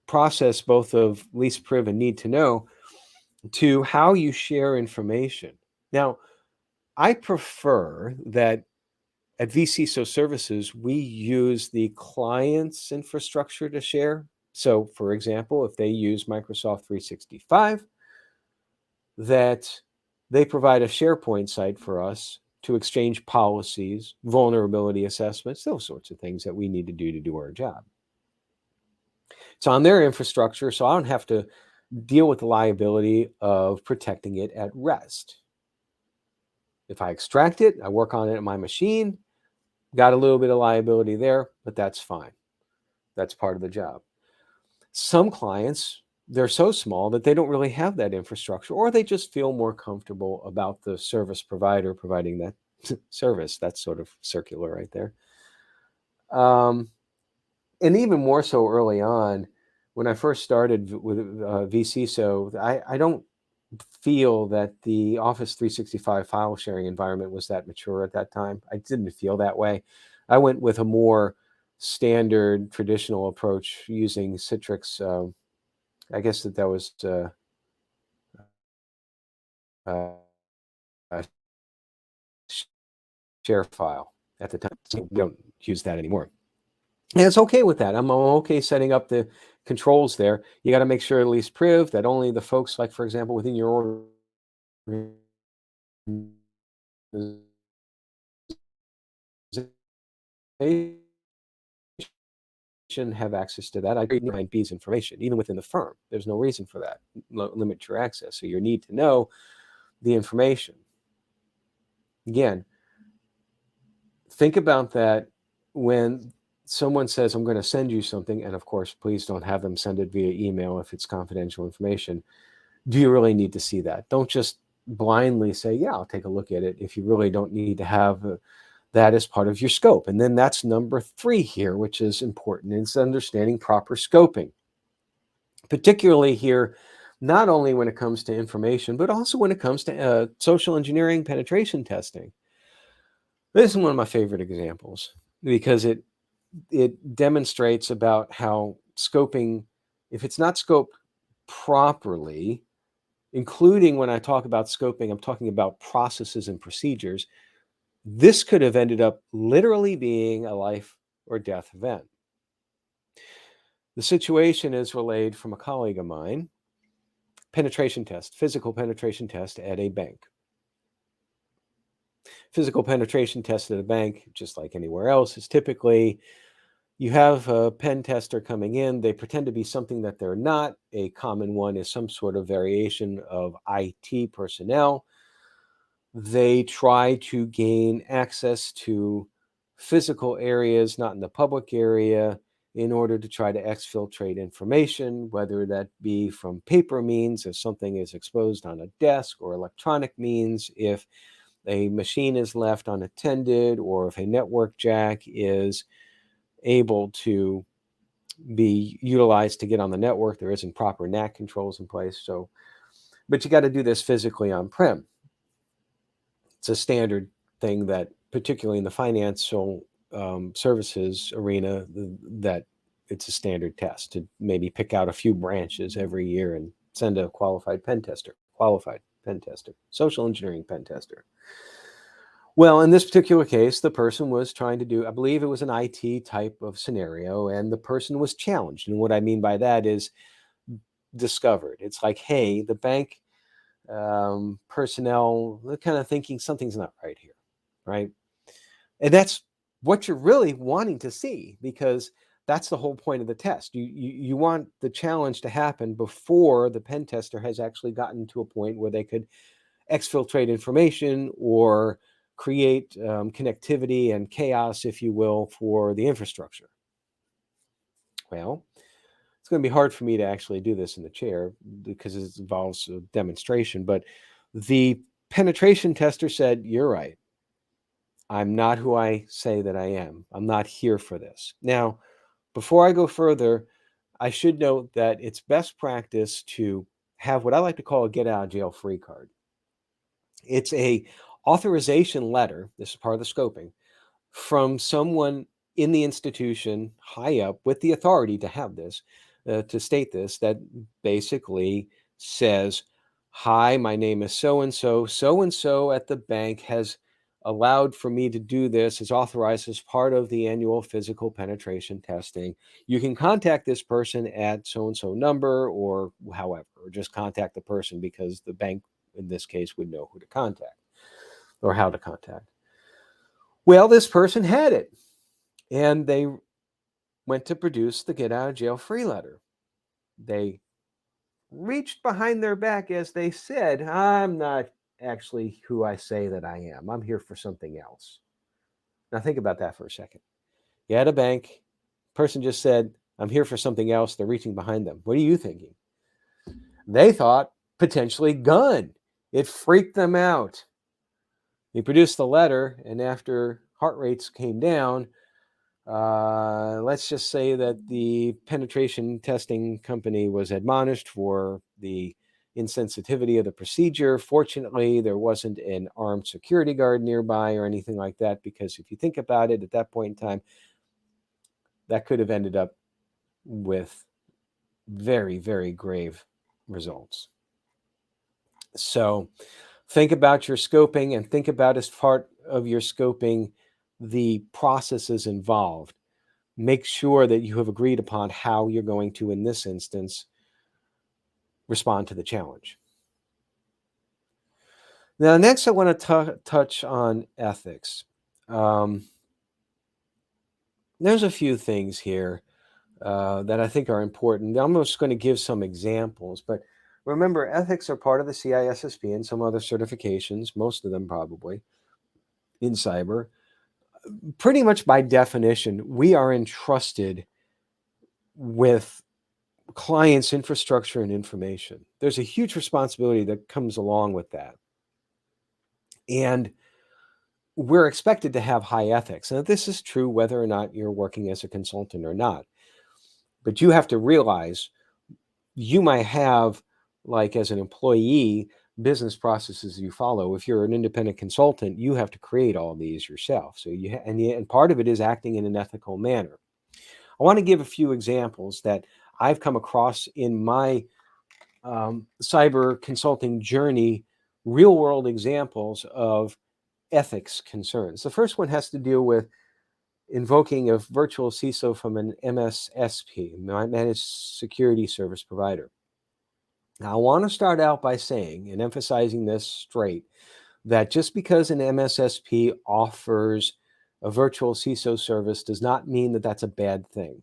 process both of least priv and need to know to how you share information. Now, I prefer that at vCISO Services, we use the client's infrastructure to share. So, for example, if they use Microsoft 365, that they provide a SharePoint site for us to exchange policies, vulnerability assessments, those sorts of things that we need to do our job. It's on their infrastructure, so I don't have to deal with the liability of protecting it at rest. If I extract it, I work on it at my machine, got a little bit of liability there, but that's fine. That's part of the job. Some clients, they're so small that they don't really have that infrastructure, or they just feel more comfortable about the service provider providing that service. That's sort of circular right there. And even more so early on, when I first started with vCISO, I don't feel that the Office 365 file sharing environment was that mature at that time. I didn't feel that way. I went with a more standard traditional approach using Citrix. I guess that was a share file at the time. So we don't use that anymore. And it's okay with that. I'm okay setting up the controls there. You got to make sure at least priv that only the folks, like for example, within your organization have access to that. I agree 9B's information, even within the firm. There's no reason for that. Limit your access. So you need to know the information. Again, think about that when someone says, I'm going to send you something, and of course, please don't have them send it via email if it's confidential information. Do you really need to see that? Don't just blindly say, yeah, I'll take a look at it if you really don't need to have that as part of your scope. And then that's number 3 here, which is important. It's understanding proper scoping, particularly here, not only when it comes to information, but also when it comes to social engineering penetration testing. This is one of my favorite examples because it demonstrates about how scoping, if it's not scoped properly, including when I talk about scoping, I'm talking about processes and procedures, this could have ended up literally being a life or death event. The situation is relayed from a colleague of mine, penetration test, physical penetration test at a bank. Physical penetration test at a bank, just like anywhere else, is typically You have a pen tester coming in. They pretend to be something that they're not. A common one is some sort of variation of IT personnel. They try to gain access to physical areas, not in the public area, in order to try to exfiltrate information, whether that be from paper means if something is exposed on a desk, or electronic means if a machine is left unattended, or if a network jack is able to be utilized to get on the network. There isn't proper NAT controls in place. So, but you got to do this physically on-prem. It's a standard thing that, particularly in the financial services arena, that it's a standard test to maybe pick out a few branches every year and send a qualified pen tester, social engineering pen tester. Well, in this particular case, the person was trying to do, I believe it was an IT type of scenario, and the person was challenged. And what I mean by that is discovered. It's like, hey, the bank personnel, they're kind of thinking something's not right here, right? And that's what you're really wanting to see, because that's the whole point of the test. You want the challenge to happen before the pen tester has actually gotten to a point where they could exfiltrate information or create connectivity and chaos, if you will, for the infrastructure. Well, it's going to be hard for me to actually do this in the chair because it involves a demonstration, but the penetration tester said, "You're right. I'm not who I say that I am. I'm not here for this." Now, before I go further, I should note that it's best practice to have what I like to call a get out of jail free card. It's a authorization letter. This is part of the scoping from someone in the institution high up with the authority to have this, to state this, that basically says, "Hi, my name is so and so at the bank has allowed for me to do this, is authorized as part of the annual physical penetration testing. You can contact this person at so and so number," or however, or just contact the person, because the bank in this case would know who to contact or how to contact. Well, this person had it, and they went to produce the get out of jail free letter. They reached behind their back as they said, "I'm not actually who I say that I am. I'm here for something else." Now, think about that for a second. You're at a bank, person just said, "I'm here for something else." They're reaching behind them. What are you thinking? They thought potentially gun. It freaked them out. He produced the letter, and after heart rates came down, let's just say that the penetration testing company was admonished for the insensitivity of the procedure. Fortunately, there wasn't an armed security guard nearby or anything like that, because if you think about it, at that point in time, that could have ended up with very, very grave results. So think about your scoping, and think about, as part of your scoping, the processes involved. Make sure that you have agreed upon how you're going to, in this instance, respond to the challenge. Now, next, I want to touch on ethics. There's a few things here that I think are important. I'm just going to give some examples, but remember, ethics are part of the CISSP and some other certifications, most of them probably, in cyber. Pretty much by definition, we are entrusted with clients' infrastructure and information. There's a huge responsibility that comes along with that. And we're expected to have high ethics. Now, this is true whether or not you're working as a consultant or not. But you have to realize you might have, like as an employee, business processes you follow. If you're an independent consultant, you have to create all of these yourself. So and part of it is acting in an ethical manner. I want to give a few examples that I've come across in my cyber consulting journey, real world examples of ethics concerns. The first one has to deal with invoking a virtual CISO from an MSSP, Managed Security Service Provider. Now, I want to start out by saying, and emphasizing this straight, that just because an MSSP offers a virtual CISO service does not mean that that's a bad thing.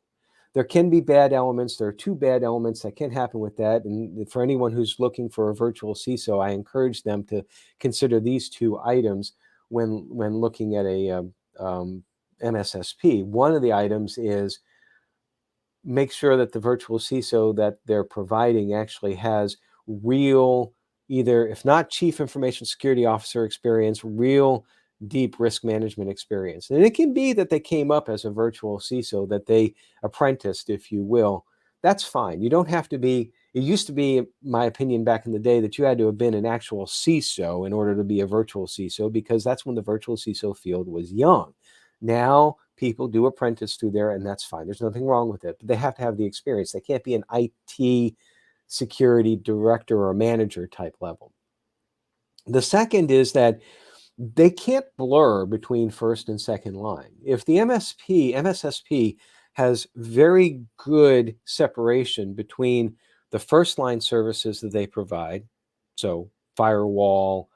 There can be bad elements. There are two bad elements that can happen with that. And for anyone who's looking for a virtual CISO, I encourage them to consider these two items when looking at a MSSP. One of the items is make sure that the virtual CISO that they're providing actually has real, either, if not chief information security officer experience, real deep risk management experience. And it can be that they came up as a virtual CISO, that they apprenticed, if you will. That's fine. You don't have to be, it used to be, in my opinion, back in the day, that you had to have been an actual CISO in order to be a virtual CISO, because that's when the virtual CISO field was young. Now, people do apprentice through there, and that's fine. There's nothing wrong with it, but they have to have the experience. They can't be an IT security director or manager type level. The second is that they can't blur between first and second line. If the MSSP has very good separation between the first line services that they provide, so firewall,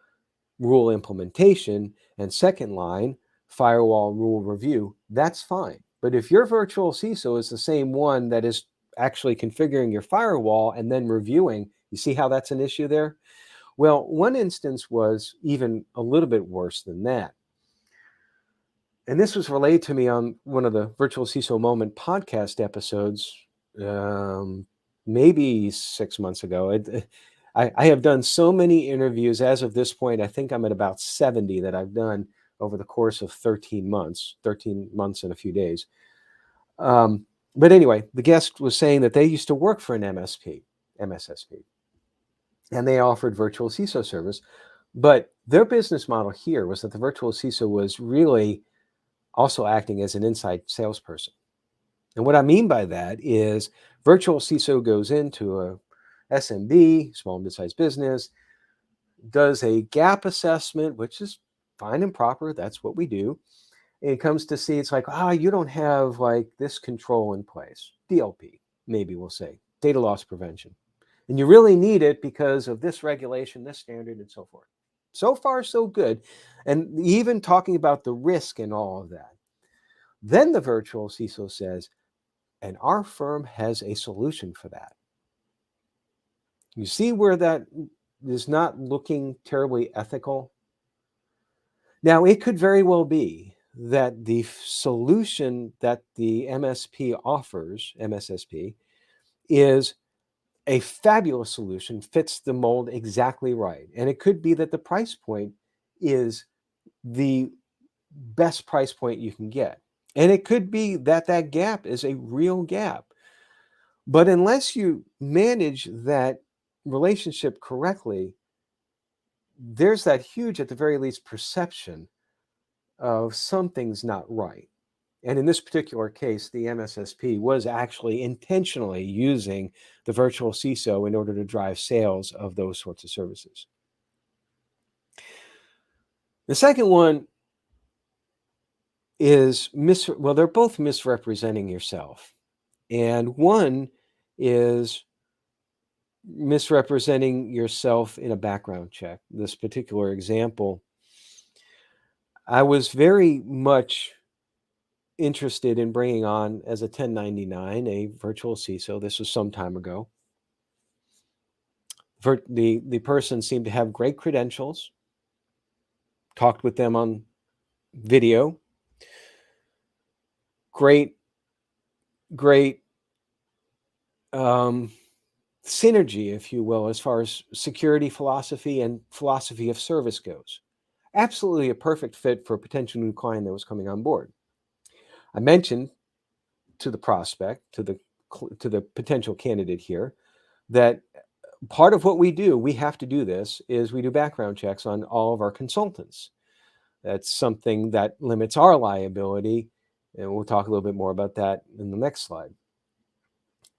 rule implementation, and second line, firewall rule review, that's fine. But if your virtual CISO is the same one that is actually configuring your firewall and then reviewing, you see how that's an issue there? Well, one instance was even a little bit worse than that. And this was relayed to me on one of the Virtual CISO Moment podcast episodes, maybe 6 months ago. I have done so many interviews as of this point. I think I'm at about 70 that I've done over the course of 13 months and a few days. But anyway, the guest was saying that they used to work for an MSSP, and they offered virtual CISO service. But their business model here was that the virtual CISO was really also acting as an inside salesperson. And what I mean by that is virtual CISO goes into a SMB, small and mid-sized business, does a gap assessment, which is fine and proper. That's what we do. And it comes to see, it's like, you don't have like this control in place. DLP, maybe we'll say, data loss prevention. And you really need it because of this regulation, this standard, and so forth. So far, so good. And even talking about the risk and all of that. Then the virtual CISO says, and our firm has a solution for that. You see where that is not looking terribly ethical? Now, it could very well be that the solution that the MSSP, is a fabulous solution, fits the mold exactly right. And it could be that the price point is the best price point you can get. And it could be that that gap is a real gap. But unless you manage that relationship correctly, there's that huge, at the very least, perception of something's not right. And in this particular case, the MSSP was actually intentionally using the virtual CISO in order to drive sales of those sorts of services. The second one is they're both misrepresenting yourself. And one is misrepresenting yourself in a background check. This particular example, I was very much interested in bringing on as a 1099 a virtual CISO. This was some time ago. The person seemed to have great credentials, talked with them on video, great synergy, if you will, as far as security philosophy and philosophy of service goes. Absolutely a perfect fit for a potential new client that was coming on board. I mentioned to the prospect, to the potential candidate here, that part of what we do, we have to do this, is we do background checks on all of our consultants. That's something that limits our liability, and we'll talk a little bit more about that in the next slide.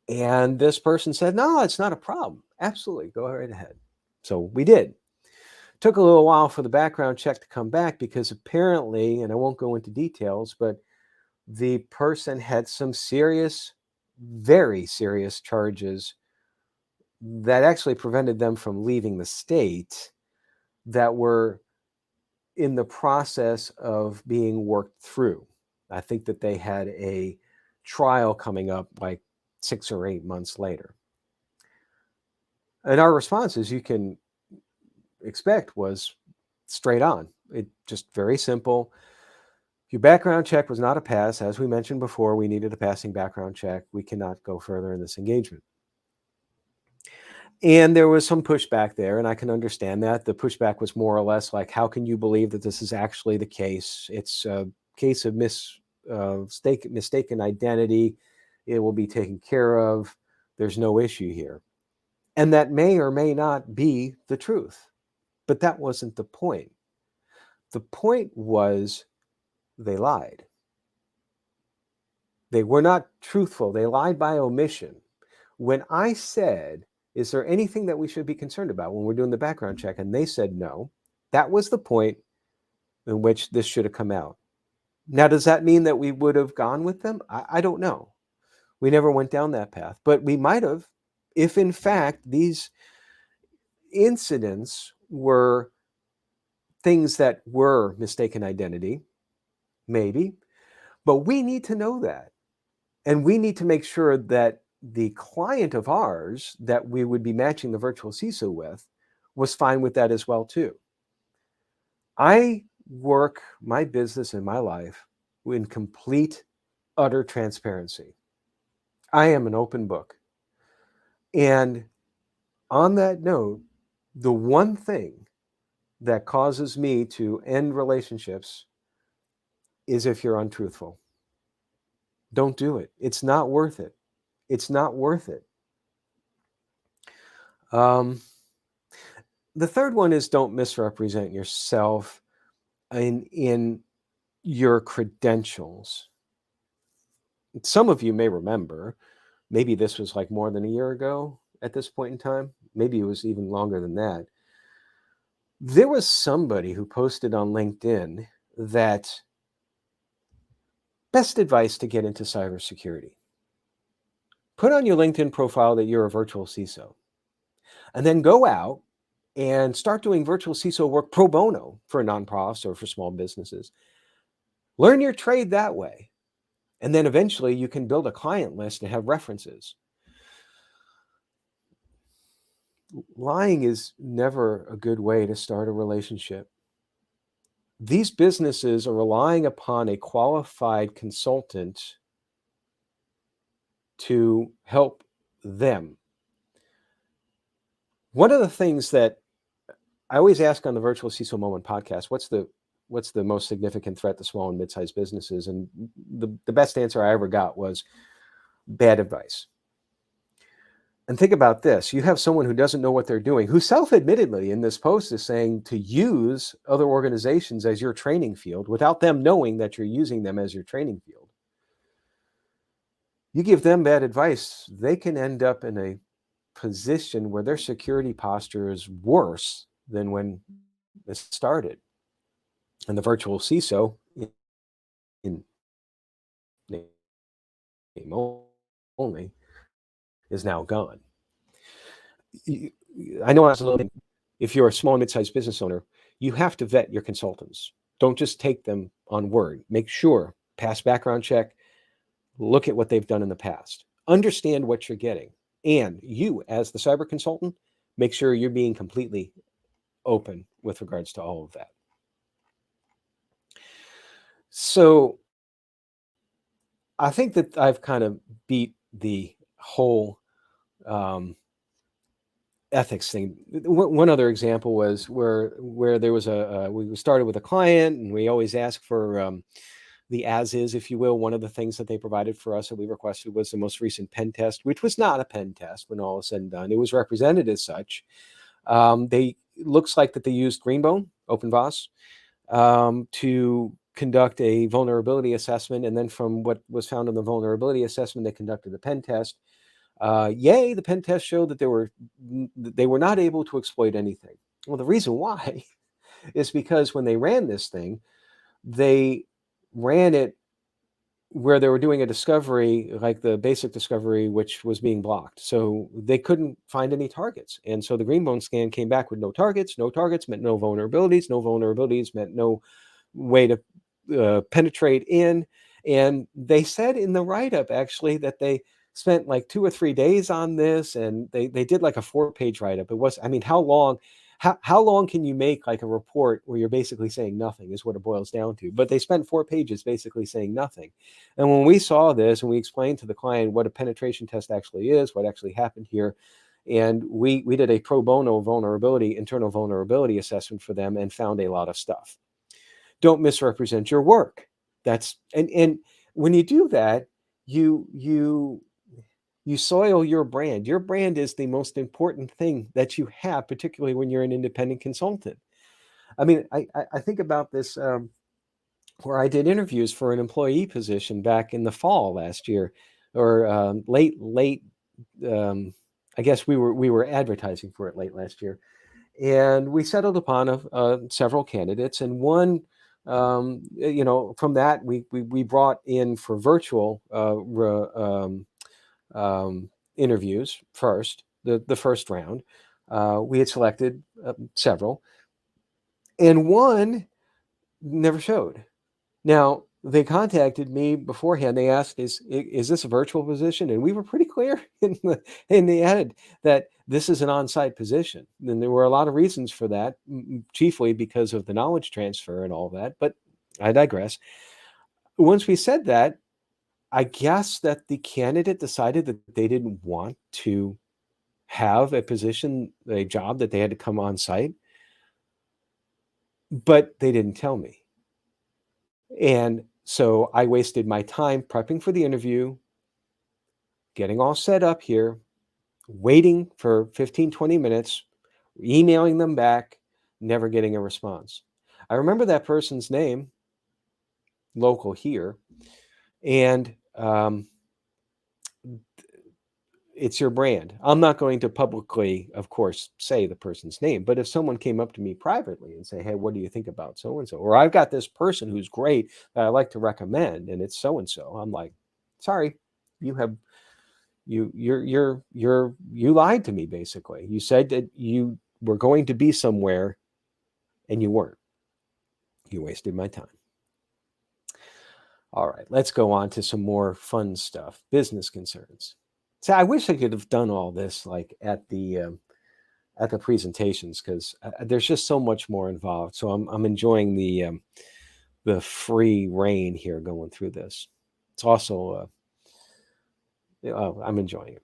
And this person said, no, it's not a problem. Absolutely, go right ahead. So we did. Took a little while for the background check to come back because apparently, and I won't go into details, but the person had some serious, very serious charges that actually prevented them from leaving the state, that were in the process of being worked through. I think that they had a trial coming up like 6 or 8 months later. And our response, as you can expect, was straight on. It just very simple. Your background check was not a pass. As we mentioned before, we needed a passing background check. We cannot go further in this engagement. And there was some pushback there, and I can understand that. The pushback was more or less like, how can you believe that this is actually the case? It's a case of mistaken identity. It will be taken care of. There's no issue here. And that may or may not be the truth. But that wasn't the point. The point was they lied. They were not truthful. They lied by omission. When I said, is there anything that we should be concerned about when we're doing the background check? And they said no. That was the point in which this should have come out. Now, does that mean that we would have gone with them? I don't know. We never went down that path, but we might have if, in fact, these incidents were things that were mistaken identity, maybe, but we need to know that. And we need to make sure that the client of ours that we would be matching the virtual CISO with was fine with that as well, too. I work my business and my life in complete, utter transparency. I am an open book. And on that note, the one thing that causes me to end relationships is if you're untruthful. Don't do it. It's not worth it. It's not worth it. The third one is don't misrepresent yourself in your credentials. Some of you may remember, maybe this was like more than a year ago at this point in time. Maybe it was even longer than that. There was somebody who posted on LinkedIn that best advice to get into cybersecurity. Put on your LinkedIn profile that you're a virtual CISO, and then go out and start doing virtual CISO work pro bono for nonprofits or for small businesses. Learn your trade that way. And then eventually you can build a client list and have references. Lying is never a good way to start a relationship. These businesses are relying upon a qualified consultant to help them. One of the things that I always ask on the Virtual CISO Moment podcast, what's the most significant threat to small and mid-sized businesses? And the best answer I ever got was bad advice. And think about this. You have someone who doesn't know what they're doing, who self-admittedly in this post is saying to use other organizations as your training field without them knowing that you're using them as your training field. You give them bad advice, they can end up in a position where their security posture is worse than when it started. And the virtual CISO, in name only, is now gone. I know I was a little. If you're a small and mid-sized business owner, you have to vet your consultants. Don't just take them on word. Make sure, pass background check, look at what they've done in the past. Understand what you're getting. And you, as the cyber consultant, make sure you're being completely open with regards to all of that. So I think that I've kind of beat the whole ethics thing. One other example was where there was we started with a client, and we always ask for the as is, if you will. One of the things that they provided for us that we requested was the most recent pen test, which was not a pen test when all is said and done. It was represented as such. Looks like that they used Greenbone, OpenVAS, to conduct a vulnerability assessment. And then from what was found in the vulnerability assessment, they conducted a pen test. Yay, the pen test showed that they were not able to exploit anything. Well, the reason why is because when they ran this thing, they ran it where they were doing a discovery, like the basic discovery, which was being blocked. So they couldn't find any targets. And so the green bone scan came back with no targets. No targets meant no vulnerabilities. No vulnerabilities meant no way to penetrate in. And they said in the write-up actually that they spent like 2 or 3 days on this, and they did like a 4-page write-up. It was, I mean, how long can you make like a report where you're basically saying nothing is what it boils down to. But they spent 4 pages basically saying nothing. And when we saw this and we explained to the client what a penetration test actually is, what actually happened here, and we did a pro bono internal vulnerability assessment for them and found a lot of stuff. Don't misrepresent your work. That's and when you do that, you soil your brand. Your brand is the most important thing that you have, particularly when you're an independent consultant. I mean, I think about this where I did interviews for an employee position back in the fall last year, or late. I guess we were advertising for it late last year, and we settled upon several candidates, and one, from that we brought in for virtual interviews first, the first round. We had selected several, and one never showed. Now, they contacted me beforehand. They asked, is this a virtual position? And we were pretty clear in the ad that this is an on-site position. And there were a lot of reasons for that, chiefly because of the knowledge transfer and all that. But I digress. Once we said that, I guess that the candidate decided that they didn't want to have a job that they had to come on site, but they didn't tell me. And so I wasted my time prepping for the interview, getting all set up here, waiting for 15, 20 minutes, emailing them back, never getting a response. I remember that person's name, local here, and it's your brand. I'm not going to publicly, of course, say the person's name, but if someone came up to me privately and say, hey, what do you think about so-and-so? Or I've got this person who's great that I like to recommend, and it's so-and-so. I'm like, sorry, you lied to me, basically. You said that you were going to be somewhere and you weren't. You wasted my time. All right, let's go on to some more fun stuff. Business concerns. See, I wish I could have done all this like at the presentations, because there's just so much more involved. So I'm enjoying the free reign here going through this. It's also I'm enjoying it.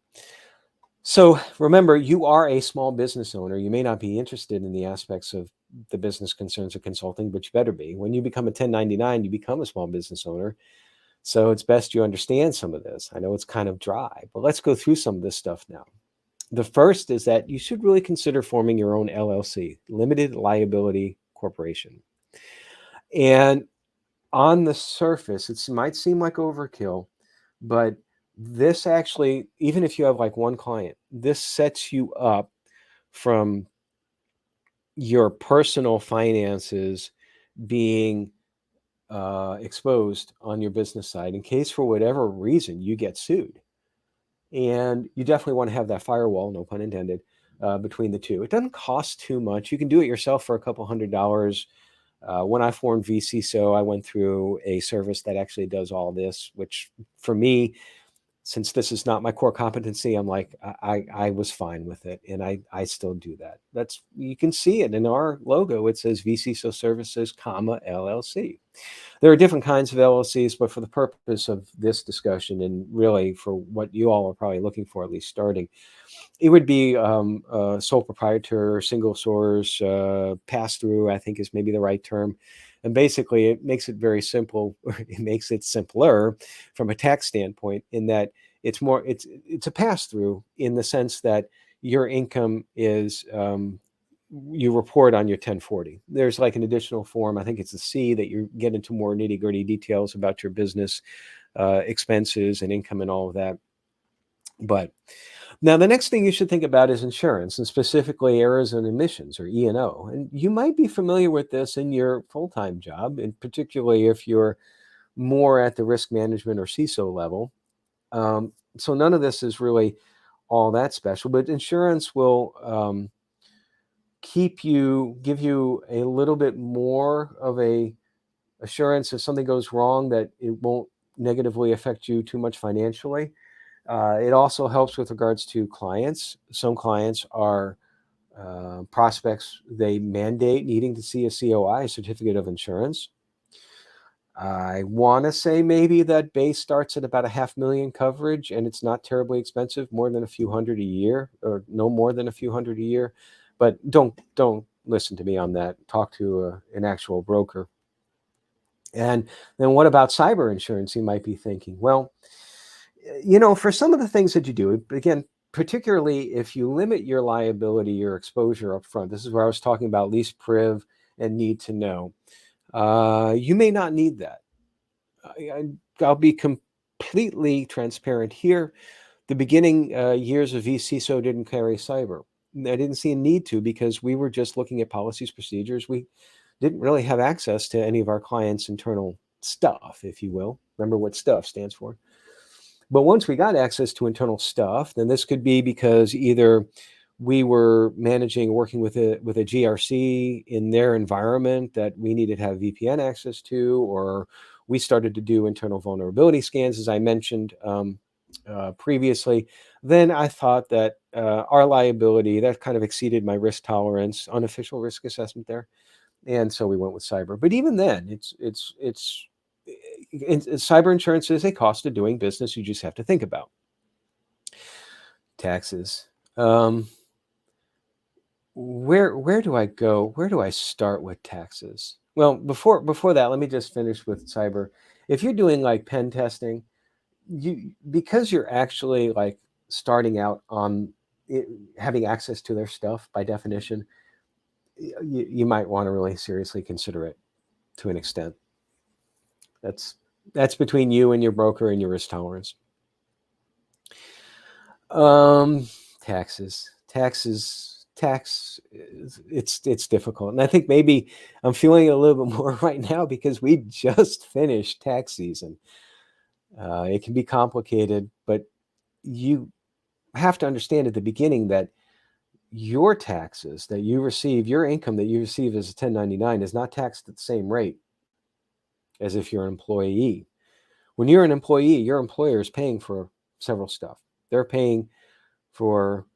So remember, you are a small business owner. You may not be interested in the aspects of the business concerns of consulting, but you better be. When you become a 1099, you become a small business owner. So it's best you understand some of this. I know it's kind of dry, but let's go through some of this stuff now. The first is that you should really consider forming your own LLC, limited liability corporation. And on the surface, it might seem like overkill, but this actually, even if you have like one client, this sets you up from your personal finances being exposed on your business side in case for whatever reason you get sued. And you definitely want to have that firewall, no pun intended, between the two. It doesn't cost too much. You can do it yourself for a couple $100. When I formed VCSO, I went through a service that actually does all this, which for me, since this is not my core competency, I'm like, I was fine with it. And I still do that. You can see it in our logo. It says VCSO Services, LLC. There are different kinds of LLCs, but for the purpose of this discussion, and really for what you all are probably looking for, at least starting, it would be a sole proprietor, single source, pass-through, I think is maybe the right term. And basically, it makes it very simple. It makes it simpler from a tax standpoint, in that it's a pass-through in the sense that your income is you report on your 1040. There's like an additional form, I think it's the C, that you get into more nitty-gritty details about your business expenses and income and all of that. But now the next thing you should think about is insurance, and specifically errors and emissions, or E&O. And you might be familiar with this in your full-time job, and particularly if you're more at the risk management or CISO level. So none of this is really all that special, but insurance will give you a little bit more of a assurance if something goes wrong that it won't negatively affect you too much financially. It also helps with regards to clients. Some clients are prospects, they mandate needing to see a COI, a certificate of insurance. I want to say maybe that base starts at about $500,000 coverage, and it's not terribly expensive, more than a few hundred a year, or no more than a few hundred a year. But don't listen to me on that. Talk to an actual broker. And then what about cyber insurance, you might be thinking? Well, for some of the things that you do, again, particularly if you limit your liability, your exposure up front, this is where I was talking about least priv and need to know. You may not need that. I'll be completely transparent here. The beginning years of vCISO didn't carry cyber. I didn't see a need to, because we were just looking at policies, procedures. We didn't really have access to any of our clients' internal stuff, if you will. Remember what stuff stands for. But once we got access to internal stuff, then this could be because either we were working with a GRC in their environment that we needed to have VPN access to, or we started to do internal vulnerability scans, as I mentioned previously. Then I thought that our liability, that kind of exceeded my risk tolerance, unofficial risk assessment there. And so we went with cyber. But even then, cyber insurance is a cost of doing business you just have to think about. Taxes. Where do I go? Where do I start with taxes? Well, before that, let me just finish with cyber. If you're doing like pen testing, because you're actually like starting out on having access to their stuff by definition, you might want to really seriously consider it to an extent. That's between you and your broker and your risk tolerance. Taxes. It's difficult, and I think maybe I'm feeling it a little bit more right now because we just finished tax season. It can be complicated, but you have to understand at the beginning that your taxes that you receive, your income that you receive as a 1099 is not taxed at the same rate as if you're an employee. When you're an employee, your employer is paying for several stuff. They're paying for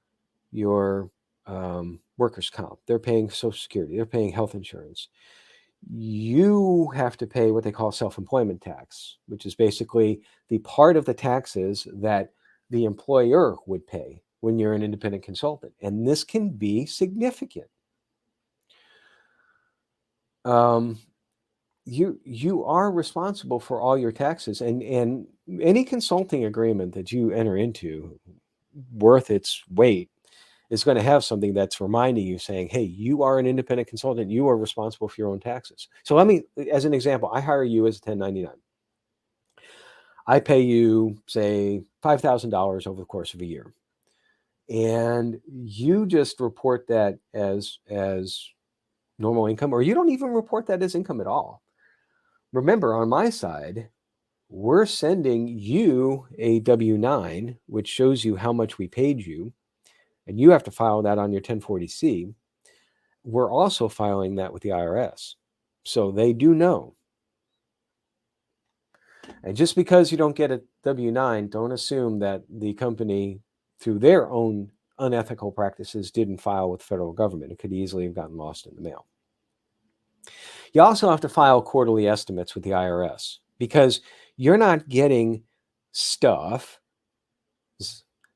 your workers' comp. They're paying Social Security. They're paying health insurance. You have to pay what they call self-employment tax, which is basically the part of the taxes that the employer would pay when you're an independent consultant. And this can be significant. You are responsible for all your taxes, and any consulting agreement that you enter into, worth its weight, is going to have something that's reminding you, saying, hey, you are an independent consultant. You are responsible for your own taxes. So let me, as an example, I hire you as a 1099. I pay you, say, $5,000 over the course of a year. And you just report that as normal income, or you don't even report that as income at all. Remember, on my side, we're sending you a W-9, which shows you how much we paid you, and you have to file that on your 1040-C. We're also filing that with the IRS. So they do know. And just because you don't get a W-9, don't assume that the company, through their own unethical practices, didn't file with the federal government. It could easily have gotten lost in the mail. You also have to file quarterly estimates with the IRS, because you're not getting stuff.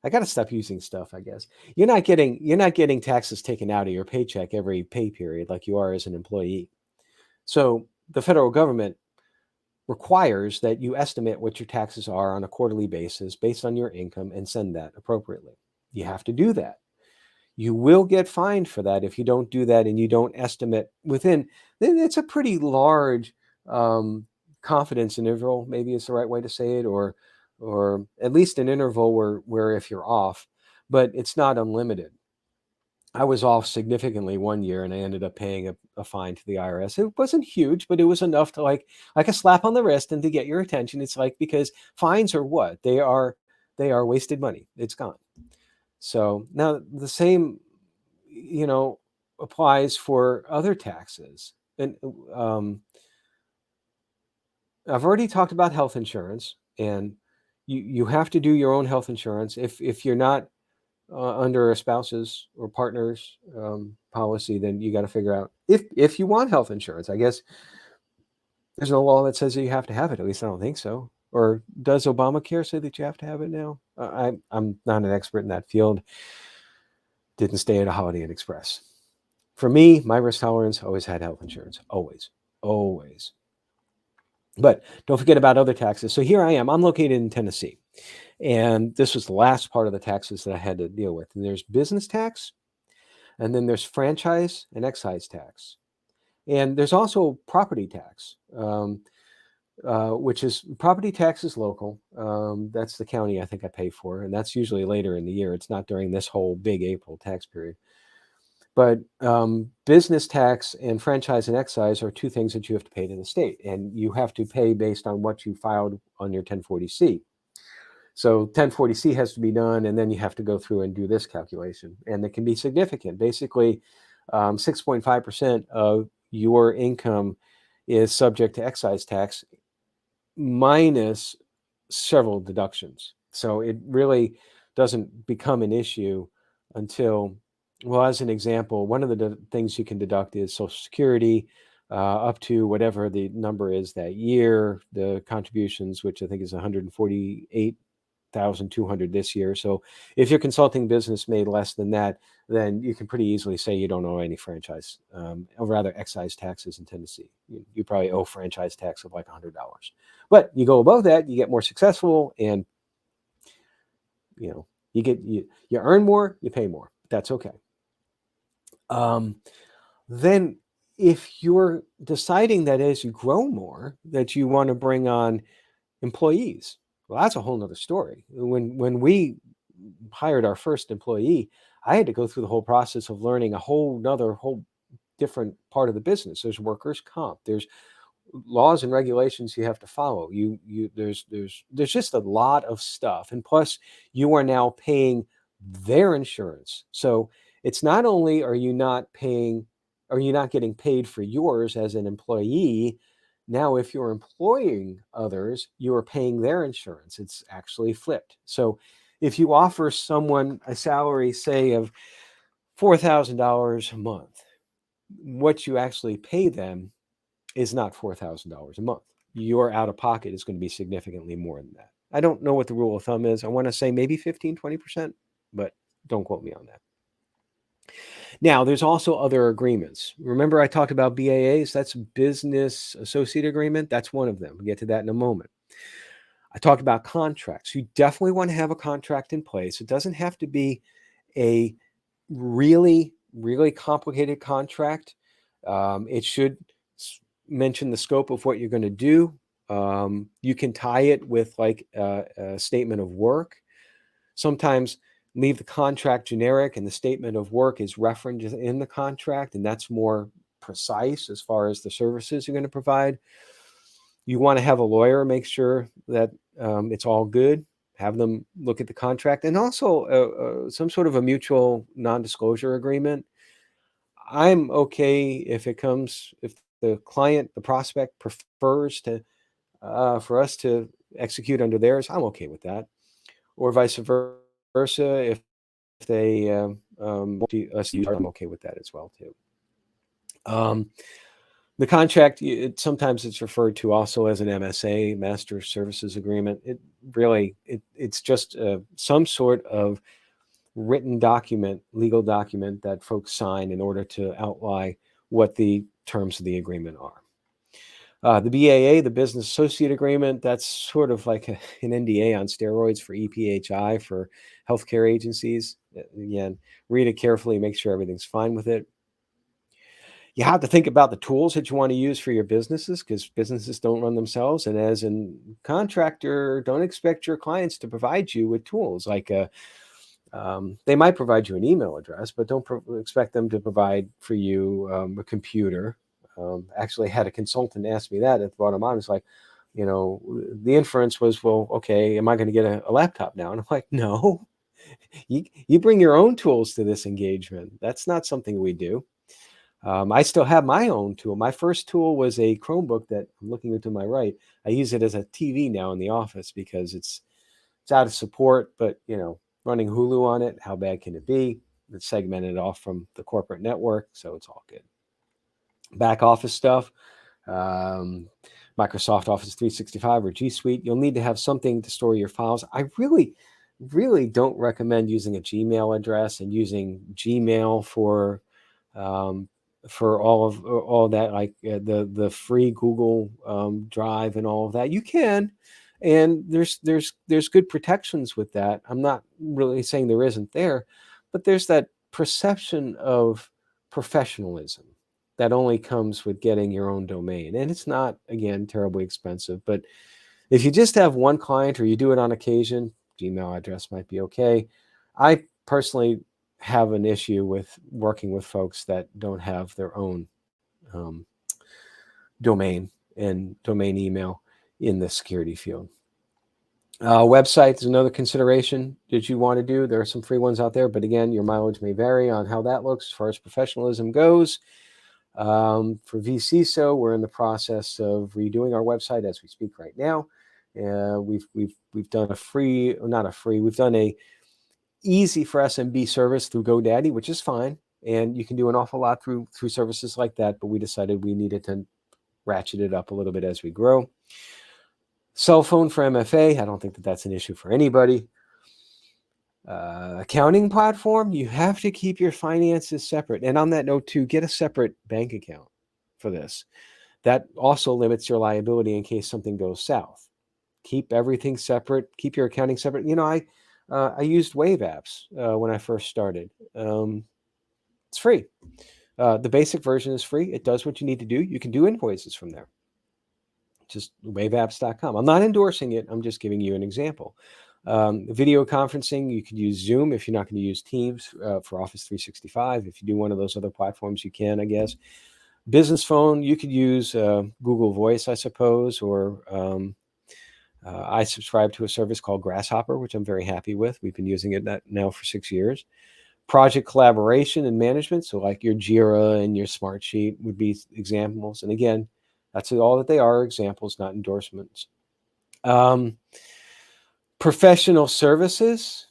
I got to stop using stuff, I guess. You're not getting taxes taken out of your paycheck every pay period like you are as an employee. So the federal government requires that you estimate what your taxes are on a quarterly basis based on your income and send that appropriately. You have to do that. You will get fined for that if you don't do that and you don't estimate within. It's a pretty large confidence interval, maybe is the right way to say it, or at least an interval where if you're off, but it's not unlimited. I was off significantly one year, and I ended up paying a fine to the IRS. It wasn't huge, but it was enough to like a slap on the wrist and to get your attention. It's like, because fines are what? They are wasted money. It's gone. So now the same, you know, applies for other taxes. And I've already talked about health insurance, and you have to do your own health insurance. If you're not under a spouse's or partner's policy, then you got to figure out if you want health insurance. I guess there's no law that says that you have to have it. At least I don't think so. Or does Obamacare say that you have to have it now? I'm not an expert in that field. Didn't stay at a Holiday Inn Express. For me, my risk tolerance always had health insurance. Always. Always. But don't forget about other taxes. So here I am. I'm located in Tennessee. And this was the last part of the taxes that I had to deal with. And there's business tax, and then there's franchise and excise tax. And there's also property tax, which is property tax is local. That's the county I think I pay for. And that's usually later in the year. It's not during this whole big April tax period. But business tax and franchise and excise are two things that you have to pay to the state. And you have to pay based on what you filed on your 1040C. So 1040C has to be done, and then you have to go through and do this calculation. And it can be significant. Basically, 6.5% of your income is subject to excise tax minus several deductions. So it really doesn't become an issue until, well, as an example, one of the things you can deduct is Social Security, up to whatever the number is that year, the contributions, which I think is 148,200 this year. So if your consulting business made less than that, then you can pretty easily say you don't owe any franchise, or rather excise taxes in Tennessee. You probably owe franchise tax of like $100. But you go above that, you get more successful, and you earn more, you pay more. That's okay. Then if you're deciding that as you grow more, that you want to bring on employees, well, that's a whole nother story. When we hired our first employee, I had to go through the whole process of learning a whole different part of the business. There's workers' comp. There's laws and regulations you have to follow. There's just a lot of stuff. And plus, you are now paying their insurance. So it's not only are you not getting paid for yours as an employee. Now, if you're employing others, you are paying their insurance. It's actually flipped. So if you offer someone a salary, say, of $4,000 a month, what you actually pay them is not $4,000 a month. Your out of pocket is going to be significantly more than that. I don't know what the rule of thumb is. I want to say maybe 15, 20%, but don't quote me on that. Now, there's also other agreements. Remember I talked about BAAs? That's Business Associate Agreement. That's one of them. We'll get to that in a moment. I talked about contracts. You definitely want to have a contract in place. It doesn't have to be a really, really complicated contract. It should mention the scope of what you're going to do. You can tie it with like a statement of work. Sometimes leave the contract generic and the statement of work is referenced in the contract, and that's more precise as far as the services you're going to provide. You want to have a lawyer make sure that it's all good. Have them look at the contract, and also some sort of a mutual non-disclosure agreement. I'm okay if the client, the prospect prefers for us to execute under theirs. I'm okay with that, or vice versa. If they want us to use ours, I'm okay with that as well too. The contract, sometimes it's referred to also as an MSA, Master Services Agreement. It's just some sort of written document, legal document that folks sign in order to outline what the terms of the agreement are. The BAA, the Business Associate Agreement, that's sort of like an NDA on steroids for EPHI, for healthcare agencies. Again, read it carefully, make sure everything's fine with it. You have to think about the tools that you want to use for your businesses, because businesses don't run themselves. And as a contractor, don't expect your clients to provide you with tools like a They might provide you an email address, but don't expect them to provide for you a computer. Actually, had a consultant ask me that at the bottom line. It's like, the inference was, well, okay, am I going to get a laptop now? And I'm like, no, you bring your own tools to this engagement. That's not something we do. I still have my own tool. My first tool was a Chromebook that I'm looking to my right. I use it as a TV now in the office because it's out of support, but running Hulu on it, how bad can it be? It's segmented off from the corporate network, so it's all good. Back office stuff, Microsoft Office 365 or G Suite, you'll need to have something to store your files. I really don't recommend using a Gmail address and using Gmail for all that, like the free Google Drive and all of that. You can, and there's good protections with that. I'm not really saying there isn't there, but there's that perception of professionalism that only comes with getting your own domain. And it's not, again, terribly expensive. But if you just have one client or you do it on occasion, Gmail address might be okay. I personally have an issue with working with folks that don't have their own domain and domain email in the security field. Website is another consideration that you want to do. There are some free ones out there, but again, your mileage may vary on how that looks as far as professionalism goes. For vCISO, we're in the process of redoing our website as we speak right now. We've done we've done a easy for SMB service through GoDaddy, which is fine, and you can do an awful lot through services like that. But we decided we needed to ratchet it up a little bit as we grow. Cell phone for MFA, I don't think that that's an issue for anybody. Accounting platform, you have to keep your finances separate. And on that note, too, get a separate bank account for this. That also limits your liability in case something goes south. Keep everything separate. Keep your accounting separate. I used Wave apps when I first started. It's free. The basic version is free. It does what you need to do. You can do invoices from there. Just waveapps.com. I'm not endorsing it. I'm just giving you an example. Video conferencing, you could use Zoom if you're not going to use Teams for Office 365. If you do one of those other platforms, you can, I guess. Business phone, you could use Google Voice, I suppose, or I subscribe to a service called Grasshopper, which I'm very happy with. We've been using it now for 6 years. Project collaboration and management, so like your Jira and your Smartsheet would be examples. And again, that's all that they are, examples, not endorsements. Professional services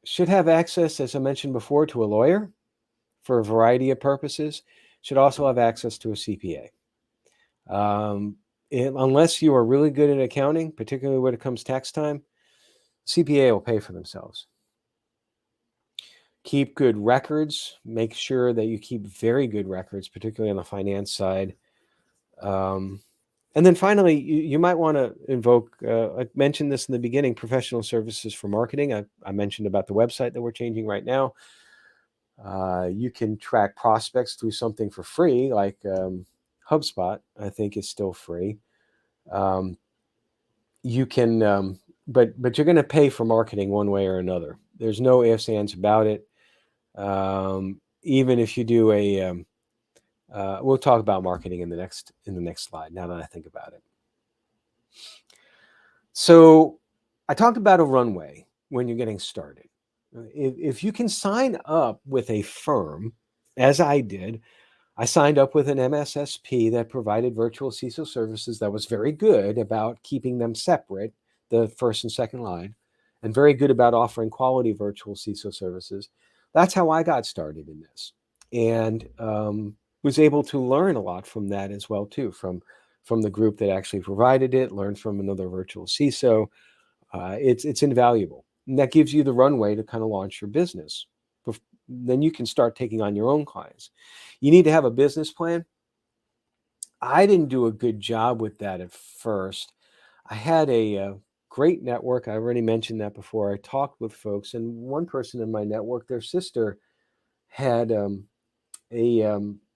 should have access, as I mentioned before, to a lawyer for a variety of purposes. Should also have access to a CPA. Unless you are really good at accounting, particularly when it comes tax time, CPA will pay for themselves. Keep good records. Make sure that you keep very good records, particularly on the finance side. And then finally, you might want to invoke, I mentioned this in the beginning, professional services for marketing. I mentioned about the website that we're changing right now. You can track prospects through something for free, like HubSpot, I think is still free. You can, but you're going to pay for marketing one way or another. There's no ifs, ands about it. Even if you do we'll talk about marketing in the next slide, now that I think about it. So I talked about a runway when you're getting started. If you can sign up with a firm, as I did, I signed up with an MSSP that provided virtual CISO services that was very good about keeping them separate, the first and second line, and very good about offering quality virtual CISO services. That's how I got started in this, and was able to learn a lot from that as well, too, from the group that actually provided it, learned from another virtual CISO. It's invaluable. And that gives you the runway to kind of launch your business. Then you can start taking on your own clients. You need to have a business plan. I didn't do a good job with that at first. I had a great network. I already mentioned that before. I talked with folks, and one person in my network, their sister had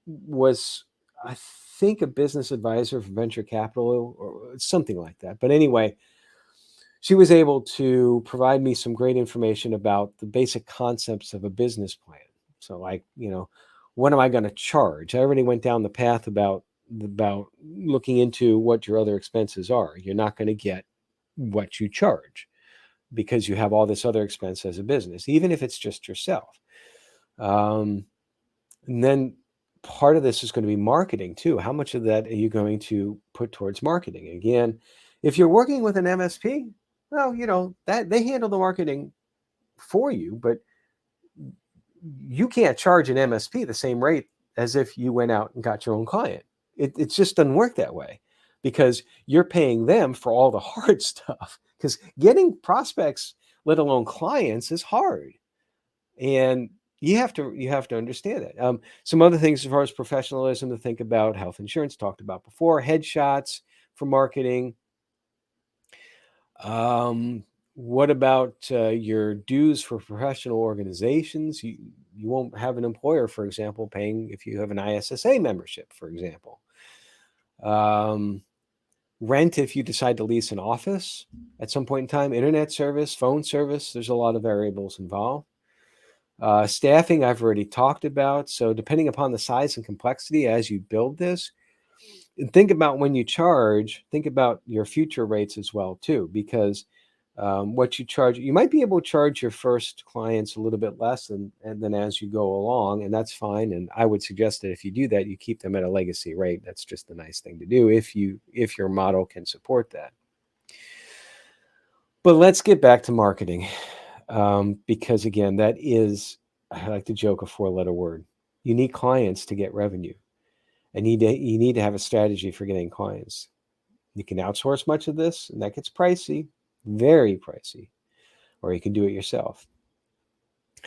was, I think, a business advisor for venture capital or something like that. But anyway, she was able to provide me some great information about the basic concepts of a business plan. So, like, what am I going to charge? I already went down the path about looking into what your other expenses are. You're not going to get what you charge because you have all this other expense as a business, even if it's just yourself. And then part of this is going to be marketing too. How much of that are you going to put towards marketing? Again, if you're working with an MSP, well, that they handle the marketing for you, but you can't charge an MSP the same rate as if you went out and got your own client. It just doesn't work that way because you're paying them for all the hard stuff. Because getting prospects, let alone clients, is hard, and you have to understand that. Some other things as far as professionalism to think about: health insurance, talked about before, headshots for marketing. What about your dues for professional organizations? You won't have an employer, for example, paying if you have an ISSA membership, for example. Rent if you decide to lease an office at some point in time, internet service, phone service. There's a lot of variables involved. Staffing, I've already talked about. So depending upon the size and complexity as you build this, and think about when you charge, think about your future rates as well too, because what you charge, you might be able to charge your first clients a little bit less than as you go along, and that's fine. And I would suggest that if you do that, you keep them at a legacy rate. That's just a nice thing to do if your model can support that. But let's get back to marketing, because again, that is, I like to joke, a 4-letter word. You need clients to get revenue, and you need to have a strategy for getting clients. You can outsource much of this, and that gets pricey, very pricey, or you can do it yourself.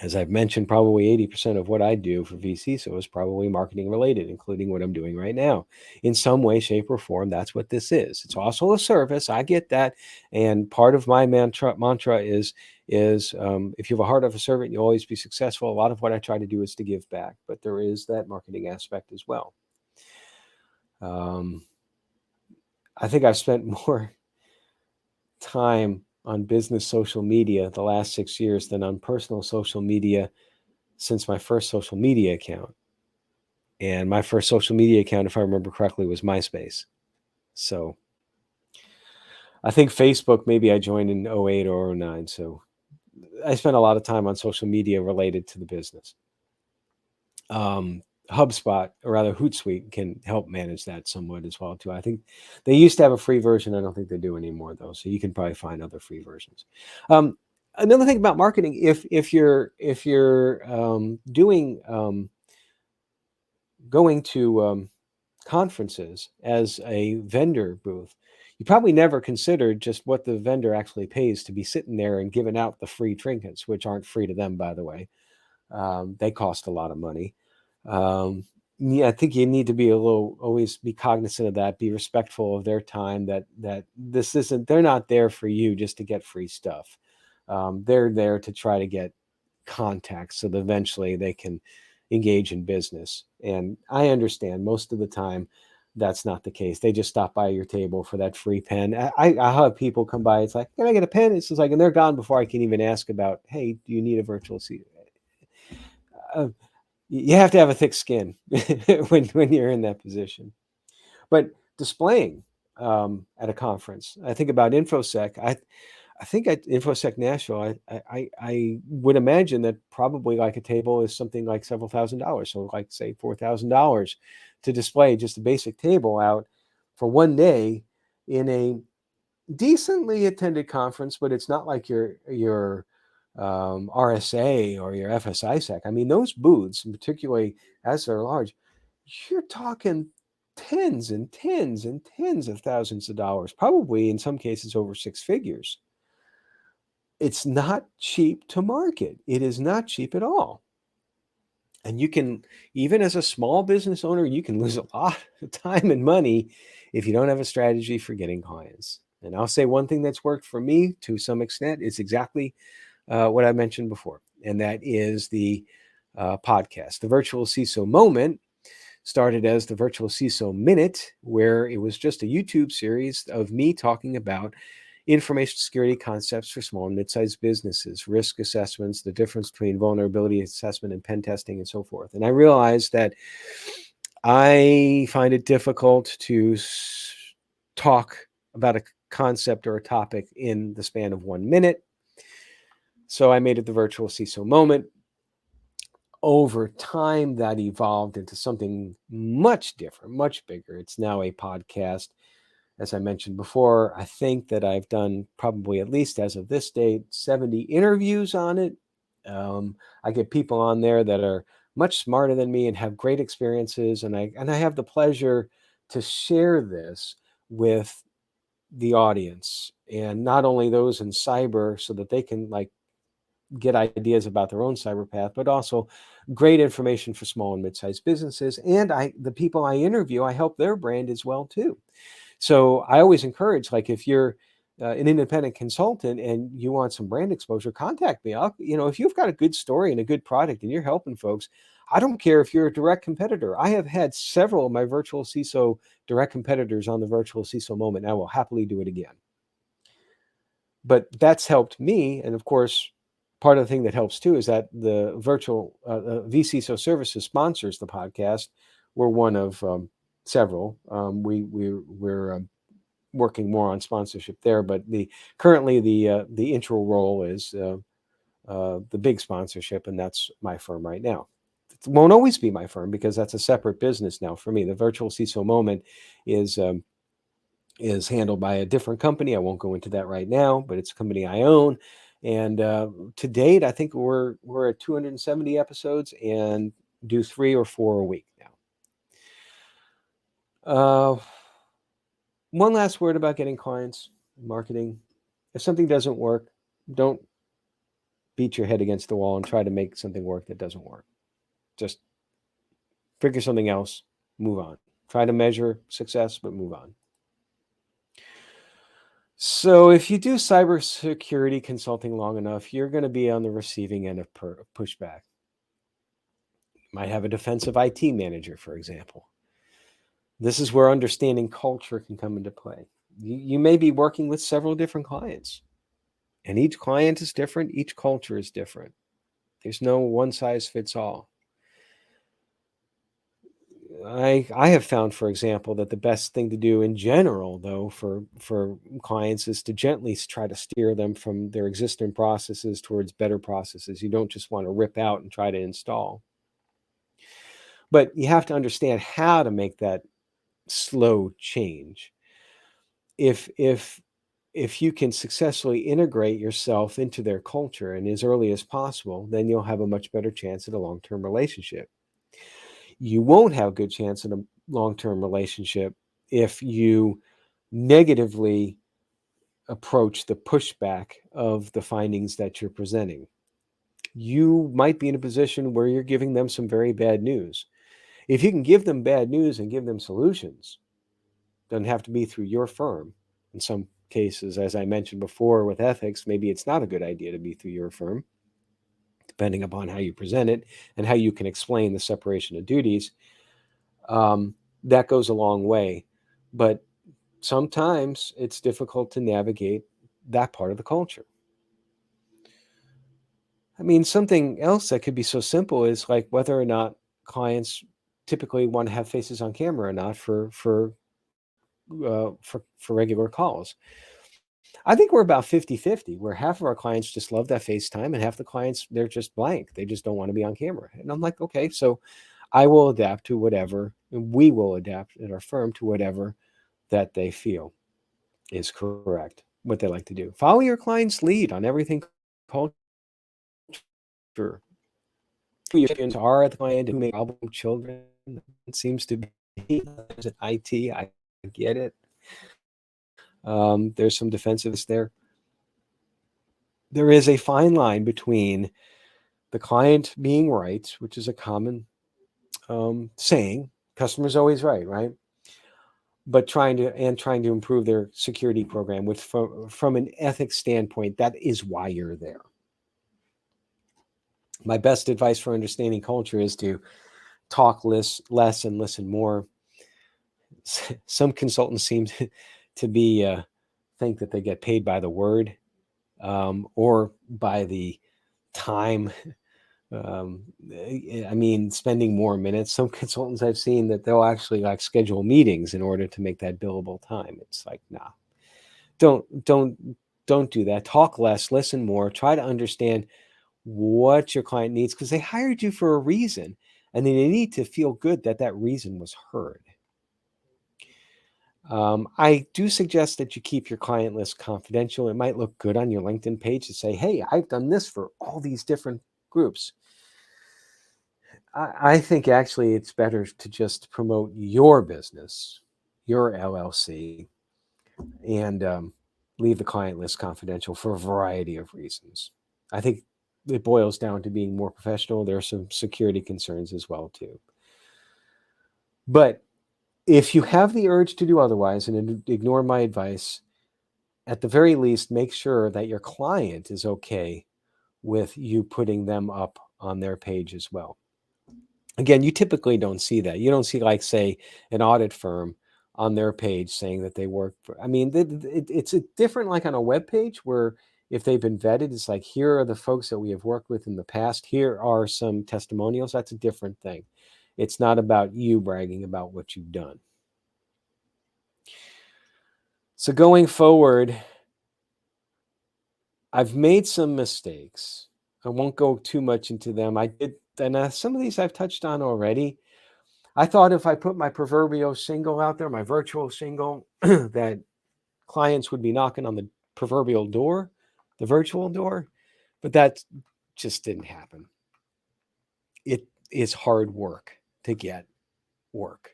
As I've mentioned, probably 80% of what I do for vCISO is probably marketing related, including what I'm doing right now. In some way, shape, or form, that's what this is. It's also a service. I get that. And part of my mantra is if you have a heart of a servant, you'll always be successful. A lot of what I try to do is to give back, but there is that marketing aspect as well. I think I've spent more time on business social media the last 6 years than on personal social media since my first social media account. And my first social media account, if I remember correctly, was MySpace. So I think Facebook, maybe I joined in 08 or 09. So I spent a lot of time on social media related to the business. HubSpot, or rather Hootsuite, can help manage that somewhat as well too. I think they used to have a free version. I don't think they do anymore though. So you can probably find other free versions. Another thing about marketing, if you're going to conferences as a vendor booth, you probably never considered just what the vendor actually pays to be sitting there and giving out the free trinkets, which aren't free to them, by the way. They cost a lot of money. Yeah, I think you need to be always be cognizant of that, be respectful of their time, that this isn't, they're not there for you just to get free stuff. They're there to try to get contacts so that eventually they can engage in business. And I understand most of the time that's not the case. They just stop by your table for that free pen. I have people come by. It's like, can I get a pen? It's just like, and they're gone before I can even ask about, hey, do you need a virtual seat? You have to have a thick skin when you're in that position. But displaying at a conference, I think about InfoSec. I think at InfoSec Nashville, I would imagine that probably like a table is something like several $1,000s. So like say $4,000 to display just a basic table out for one day in a decently attended conference, but it's not like your RSA or your FSISEC. I mean, those booths, particularly as they're large, you're talking tens and tens and tens of thousands of dollars, probably in some cases over 6 figures. It's not cheap to market. It is not cheap at all. And you can, even as a small business owner, you can lose a lot of time and money if you don't have a strategy for getting clients. And I'll say one thing that's worked for me to some extent is exactly what I mentioned before, and that is the podcast. The Virtual CISO Moment started as the Virtual CISO Minute, where it was just a YouTube series of me talking about information security concepts for small and mid-sized businesses, risk assessments, the difference between vulnerability assessment and pen testing, and so forth. And I realized that I find it difficult to talk about a concept or a topic in the span of 1 minute. So I made it the virtual CISO moment. Over time, that evolved into something much different, much bigger. It's now a podcast. As I mentioned before, I think that I've done probably, at least as of this date, 70 interviews on it. I get people on there that are much smarter than me and have great experiences, and I have the pleasure to share this with the audience, and not only those in cyber, so that they can get ideas about their own cyber path, but also great information for small and mid-sized businesses. And the people I interview, I help their brand as well too. So I always encourage, if you're an independent consultant and you want some brand exposure, contact me. If you've got a good story and a good product and you're helping folks, I don't care if you're a direct competitor. I have had several of my virtual CISO direct competitors on the virtual CISO moment. I will happily do it again. But that's helped me. And of course, part of the thing that helps too is that the virtual vCISO Services sponsors the podcast. We're one of several. We're working more on sponsorship there, but currently the intro role is the big sponsorship, and that's my firm right now. It won't always be my firm because that's a separate business now for me. The virtual CISO moment is handled by a different company. I won't go into that right now, but it's a company I own. And to date, I think we're at 270 episodes and do 3 or 4 a week now. One last word about getting clients, marketing. If something doesn't work, don't beat your head against the wall and try to make something work that doesn't work. Just figure something else, move on. Try to measure success, but move on. So if you do cybersecurity consulting long enough, you're going to be on the receiving end of pushback. You might have a defensive IT manager, for example. This is where understanding culture can come into play. You may be working with several different clients, and each client is different. Each culture is different. There's no one size fits all. I have found, for example, that the best thing to do in general, though, for clients is to gently try to steer them from their existing processes towards better processes. You don't just want to rip out and try to install. But you have to understand how to make that slow change. If you can successfully integrate yourself into their culture and as early as possible, then you'll have a much better chance at a long-term relationship. You won't have a good chance at a long-term relationship if you negatively approach the pushback of the findings that you're presenting. You might be in a position where you're giving them some very bad news. If you can give them bad news and give them solutions, doesn't have to be through your firm. In some cases, as I mentioned before with ethics, maybe it's not a good idea to be through your firm, depending upon how you present it and how you can explain the separation of duties. That goes a long way. But sometimes it's difficult to navigate that part of the culture. I mean, something else that could be so simple is like whether or not clients typically want to have faces on camera or not for regular calls. I think we're about 50-50, where half of our clients just love that FaceTime and half the clients, they're just blank. They just don't want to be on camera. And I'm like, okay, so I will adapt to whatever, and we will adapt at our firm to whatever that they feel is correct, what they like to do. Follow your client's lead on everything culture. Who your champions are at the client, who make problem children. It seems to be there's an IT. I get it. There's some defensiveness there. There is a fine line between the client being right, which is a common saying, customer's always right, right? But trying to improve their security program with from an ethics standpoint, that is why you're there. My best advice for understanding culture is to talk less and listen more. Some consultants seem to be think that they get paid by the word, or by the time. I mean, spending more minutes. Some consultants I've seen that they'll actually like schedule meetings in order to make that billable time. It's like, nah, don't don't don't do that. Talk less, listen more. Try to understand what your client needs, because they hired you for a reason, and then they need to feel good that that reason was heard. I do suggest that you keep your client list confidential. It might look good on your LinkedIn page to say, hey, I've done this for all these different groups. I think actually it's better to just promote your business, your LLC, and leave the client list confidential for a variety of reasons. I think it boils down to being more professional. There are some security concerns as well, too. But if you have the urge to do otherwise and ignore my advice, at the very least, make sure that your client is okay with you putting them up on their page as well. Again, you typically don't see that. You don't see, like, say, an audit firm on their page saying that they work for, I mean, it's a different, like on a web page where if they've been vetted, it's like, here are the folks that we have worked with in the past. Here are some testimonials. That's a different thing. It's not about you bragging about what you've done. So going forward, I've made some mistakes. I won't go too much into them. I did, and some of these I've touched on already. I thought if I put my proverbial shingle out there, my virtual shingle, that clients would be knocking on the proverbial door, the virtual door, but that just didn't happen. It is hard work to get work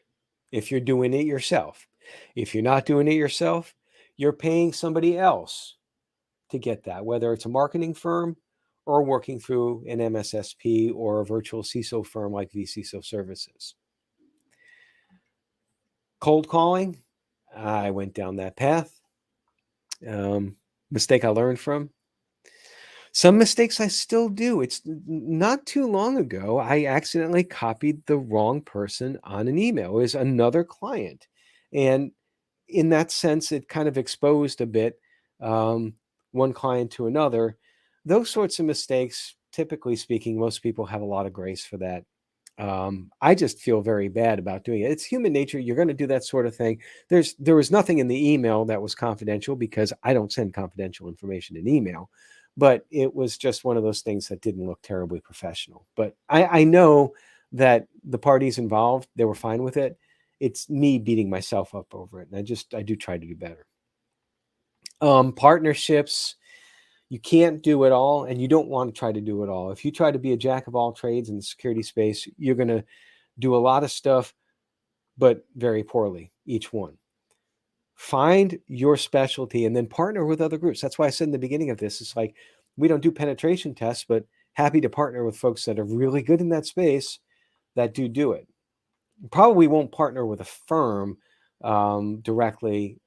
if you're doing it yourself. If you're not doing it yourself, you're paying somebody else to get that, whether it's a marketing firm or working through an MSSP or a virtual CISO firm like vCISO Services. Cold calling, I went down that path. Mistake I learned from. Some mistakes I still do. It's not too long ago, I accidentally copied the wrong person on an email. It was another client. And in that sense, it kind of exposed a bit one client to another. Those sorts of mistakes, typically speaking, most people have a lot of grace for that. I just feel very bad about doing it. It's human nature. You're going to do that sort of thing. There was nothing in the email that was confidential because I don't send confidential information in email, but it was just one of those things that didn't look terribly professional. But I know that the parties involved, they were fine with it. It's me beating myself up over it. And I do try to do better. Partnerships, you can't do it all, and you don't want to try to do it all. If you try to be a jack of all trades in the security space, you're going to do a lot of stuff, but very poorly, each one. Find your specialty and then partner with other groups. That's why I said in the beginning of this, it's like, we don't do penetration tests, but happy to partner with folks that are really good in that space that do it. Probably won't partner with a firm directly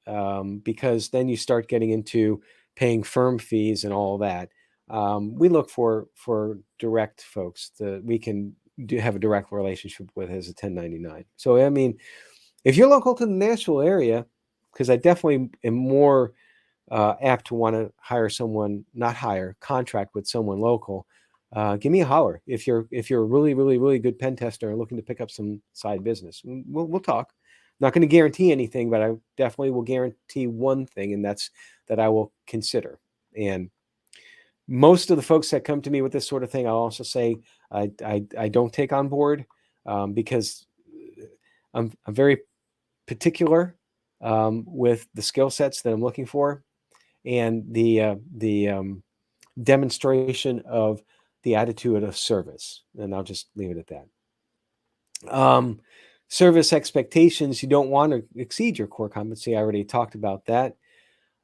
because then you start getting into paying firm fees and all that. We look for direct folks that we can have a direct relationship with as a 1099. So, I mean, if you're local to the Nashville area, because I definitely am more apt to want to hire someone, not hire, contract with someone local, give me a holler. If you're a really, really, really good pen tester and looking to pick up some side business, we'll talk. Not going to guarantee anything, but I definitely will guarantee one thing, and that's that I will consider. And most of the folks that come to me with this sort of thing, I'll also say I don't take on board because I'm very particular with the skill sets that I'm looking for and the demonstration of the attitude of service. And I'll just leave it at that. Service expectations, you don't want to exceed your core competency. I already talked about that.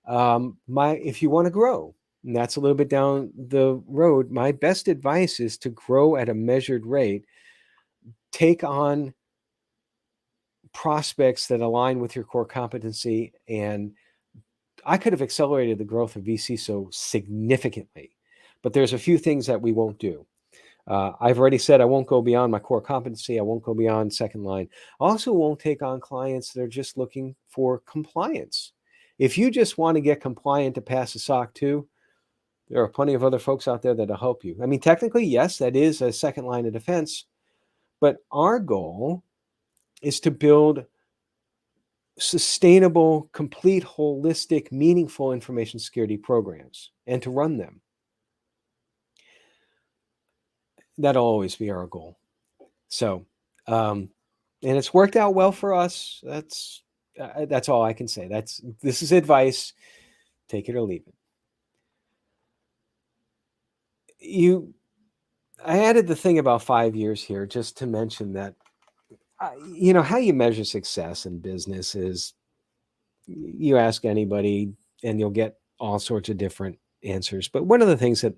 If you want to grow, and that's a little bit down the road, my best advice is to grow at a measured rate. Take on prospects that align with your core competency. And I could have accelerated the growth of vCISO significantly, but there's a few things that we won't do. I've already said I won't go beyond my core competency. I won't go beyond second line. I also won't take on clients that are just looking for compliance. If you just want to get compliant to pass a SOC 2, there are plenty of other folks out there that'll help you. I mean, technically, yes, that is a second line of defense, but our goal is to build sustainable, complete, holistic, meaningful information security programs and to run them. That'll always be our goal. So, and it's worked out well for us. That's all I can say. This is advice. Take it or leave it. I added the thing about 5 years here just to mention that, how you measure success in business is you ask anybody and you'll get all sorts of different answers. But one of the things that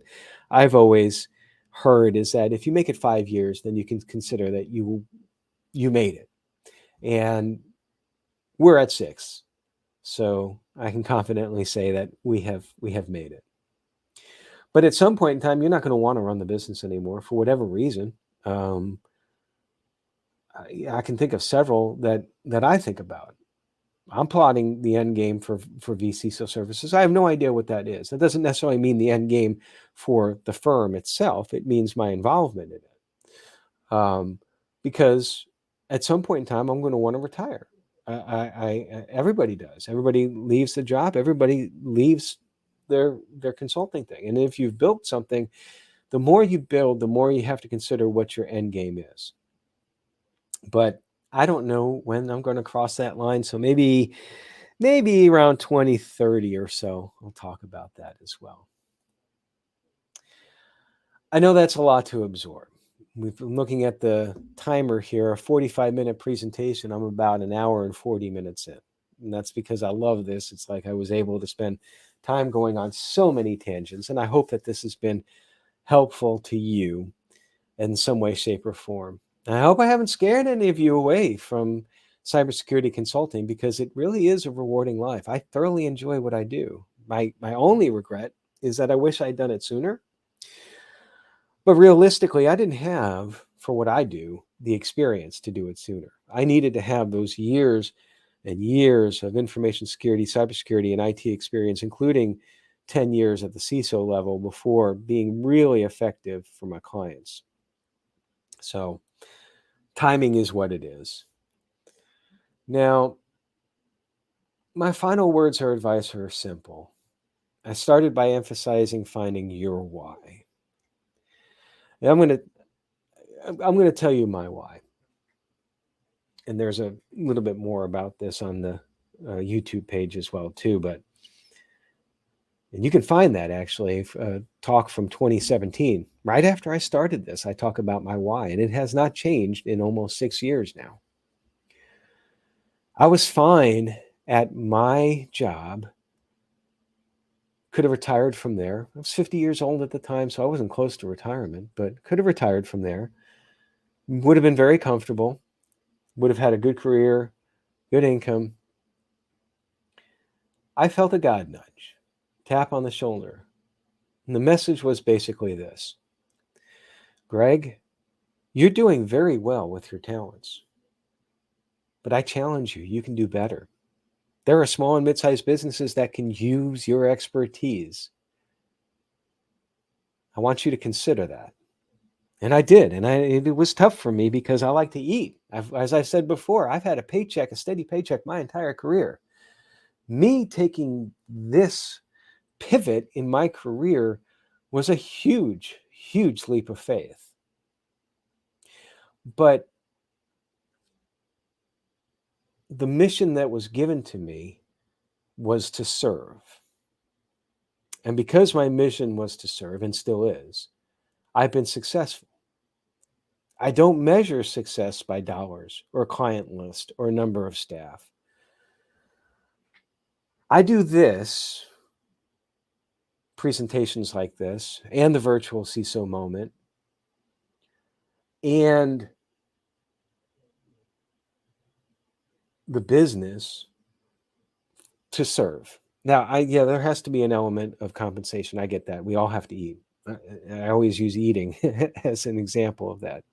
I've always heard is that if you make it 5 years, then you can consider that you made it. And we're at 6. So I can confidently say that we have made it. But at some point in time, you're not going to want to run the business anymore for whatever reason. I can think of several that I think about. I'm plotting the end game for vCISO services. I have no idea what that is. That doesn't necessarily mean the end game for the firm itself. It means my involvement in it. Because at some point in time, I'm going to want to retire. Everybody does. Everybody leaves the job. Everybody leaves their consulting thing. And if you've built something, the more you build, the more you have to consider what your end game is. But I don't know when I'm going to cross that line. So maybe around 2030 or so, I'll talk about that as well. I know that's a lot to absorb. We've been looking at the timer here, a 45-minute presentation. I'm about an hour and 40 minutes in. And that's because I love this. It's like I was able to spend time going on so many tangents. And I hope that this has been helpful to you in some way, shape, or form. And I hope I haven't scared any of you away from cybersecurity consulting, because it really is a rewarding life. I thoroughly enjoy what I do. My only regret is that I wish I'd done it sooner. But realistically, I didn't have, for what I do, the experience to do it sooner. I needed to have those years and years of information security, cybersecurity, and IT experience, including 10 years at the CISO level, before being really effective for my clients. So timing is what it is. Now, my final words or advice are simple. I started by emphasizing finding your why. And I'm going to tell you my why. And there's a little bit more about this on the YouTube page as well too. And you can find that actually, talk from 2017. Right after I started this, I talk about my why, and it has not changed in almost 6 years now. I was fine at my job. Could have retired from there. I was 50 years old at the time, so I wasn't close to retirement, but could have retired from there. Would have been very comfortable. Would have had a good career, good income. I felt a God nudge, tap on the shoulder. And the message was basically this: Greg, you're doing very well with your talents, but I challenge you, you can do better. There are small and mid-sized businesses that can use your expertise. I want you to consider that. And I did. And it was tough for me because I like to eat. As I said before, I've had a steady paycheck my entire career. Me taking this pivot in my career was a huge, huge leap of faith. But the mission that was given to me was to serve. And because my mission was to serve, and still is, I've been successful. I don't measure success by dollars or client list or number of staff. I do this, presentations like this, and the virtual CISO moment, and the business to serve. Now, there has to be an element of compensation. I get that. We all have to eat. I always use eating as an example of that.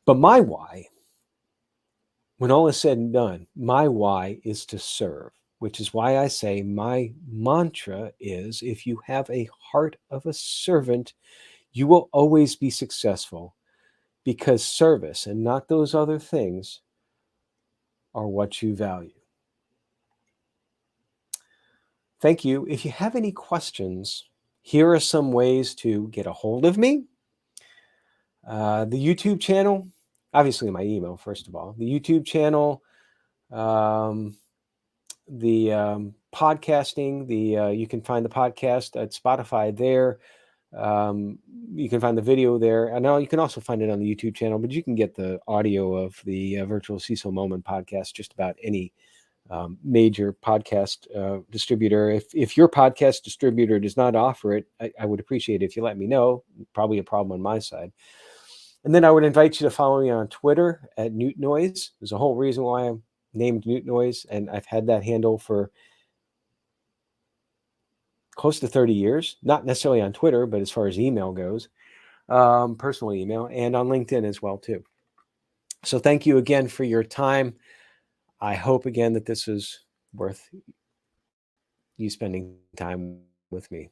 But my why, when all is said and done, my why is to serve. which is why I say my mantra is, if you have a heart of a servant, you will always be successful, because service and not those other things are what you value. Thank you. If you have any questions, here are some ways to get a hold of me. The YouTube channel, obviously my email, first of all, the YouTube channel, the podcasting, you can find the podcast at Spotify there. You can find the video there. And now you can also find it on the YouTube channel, but you can get the audio of the Virtual Cecil Moment podcast just about any major podcast distributor. If your podcast distributor does not offer it, I would appreciate it if you let me know. Probably a problem on my side. And then I would invite you to follow me on Twitter at Newt Noise. There's a whole reason why I'm named Newt Noise, and I've had that handle for close to 30 years, not necessarily on Twitter, but as far as email goes, personal email, and on LinkedIn as well, too. So thank you again for your time. I hope again that this is worth you spending time with me.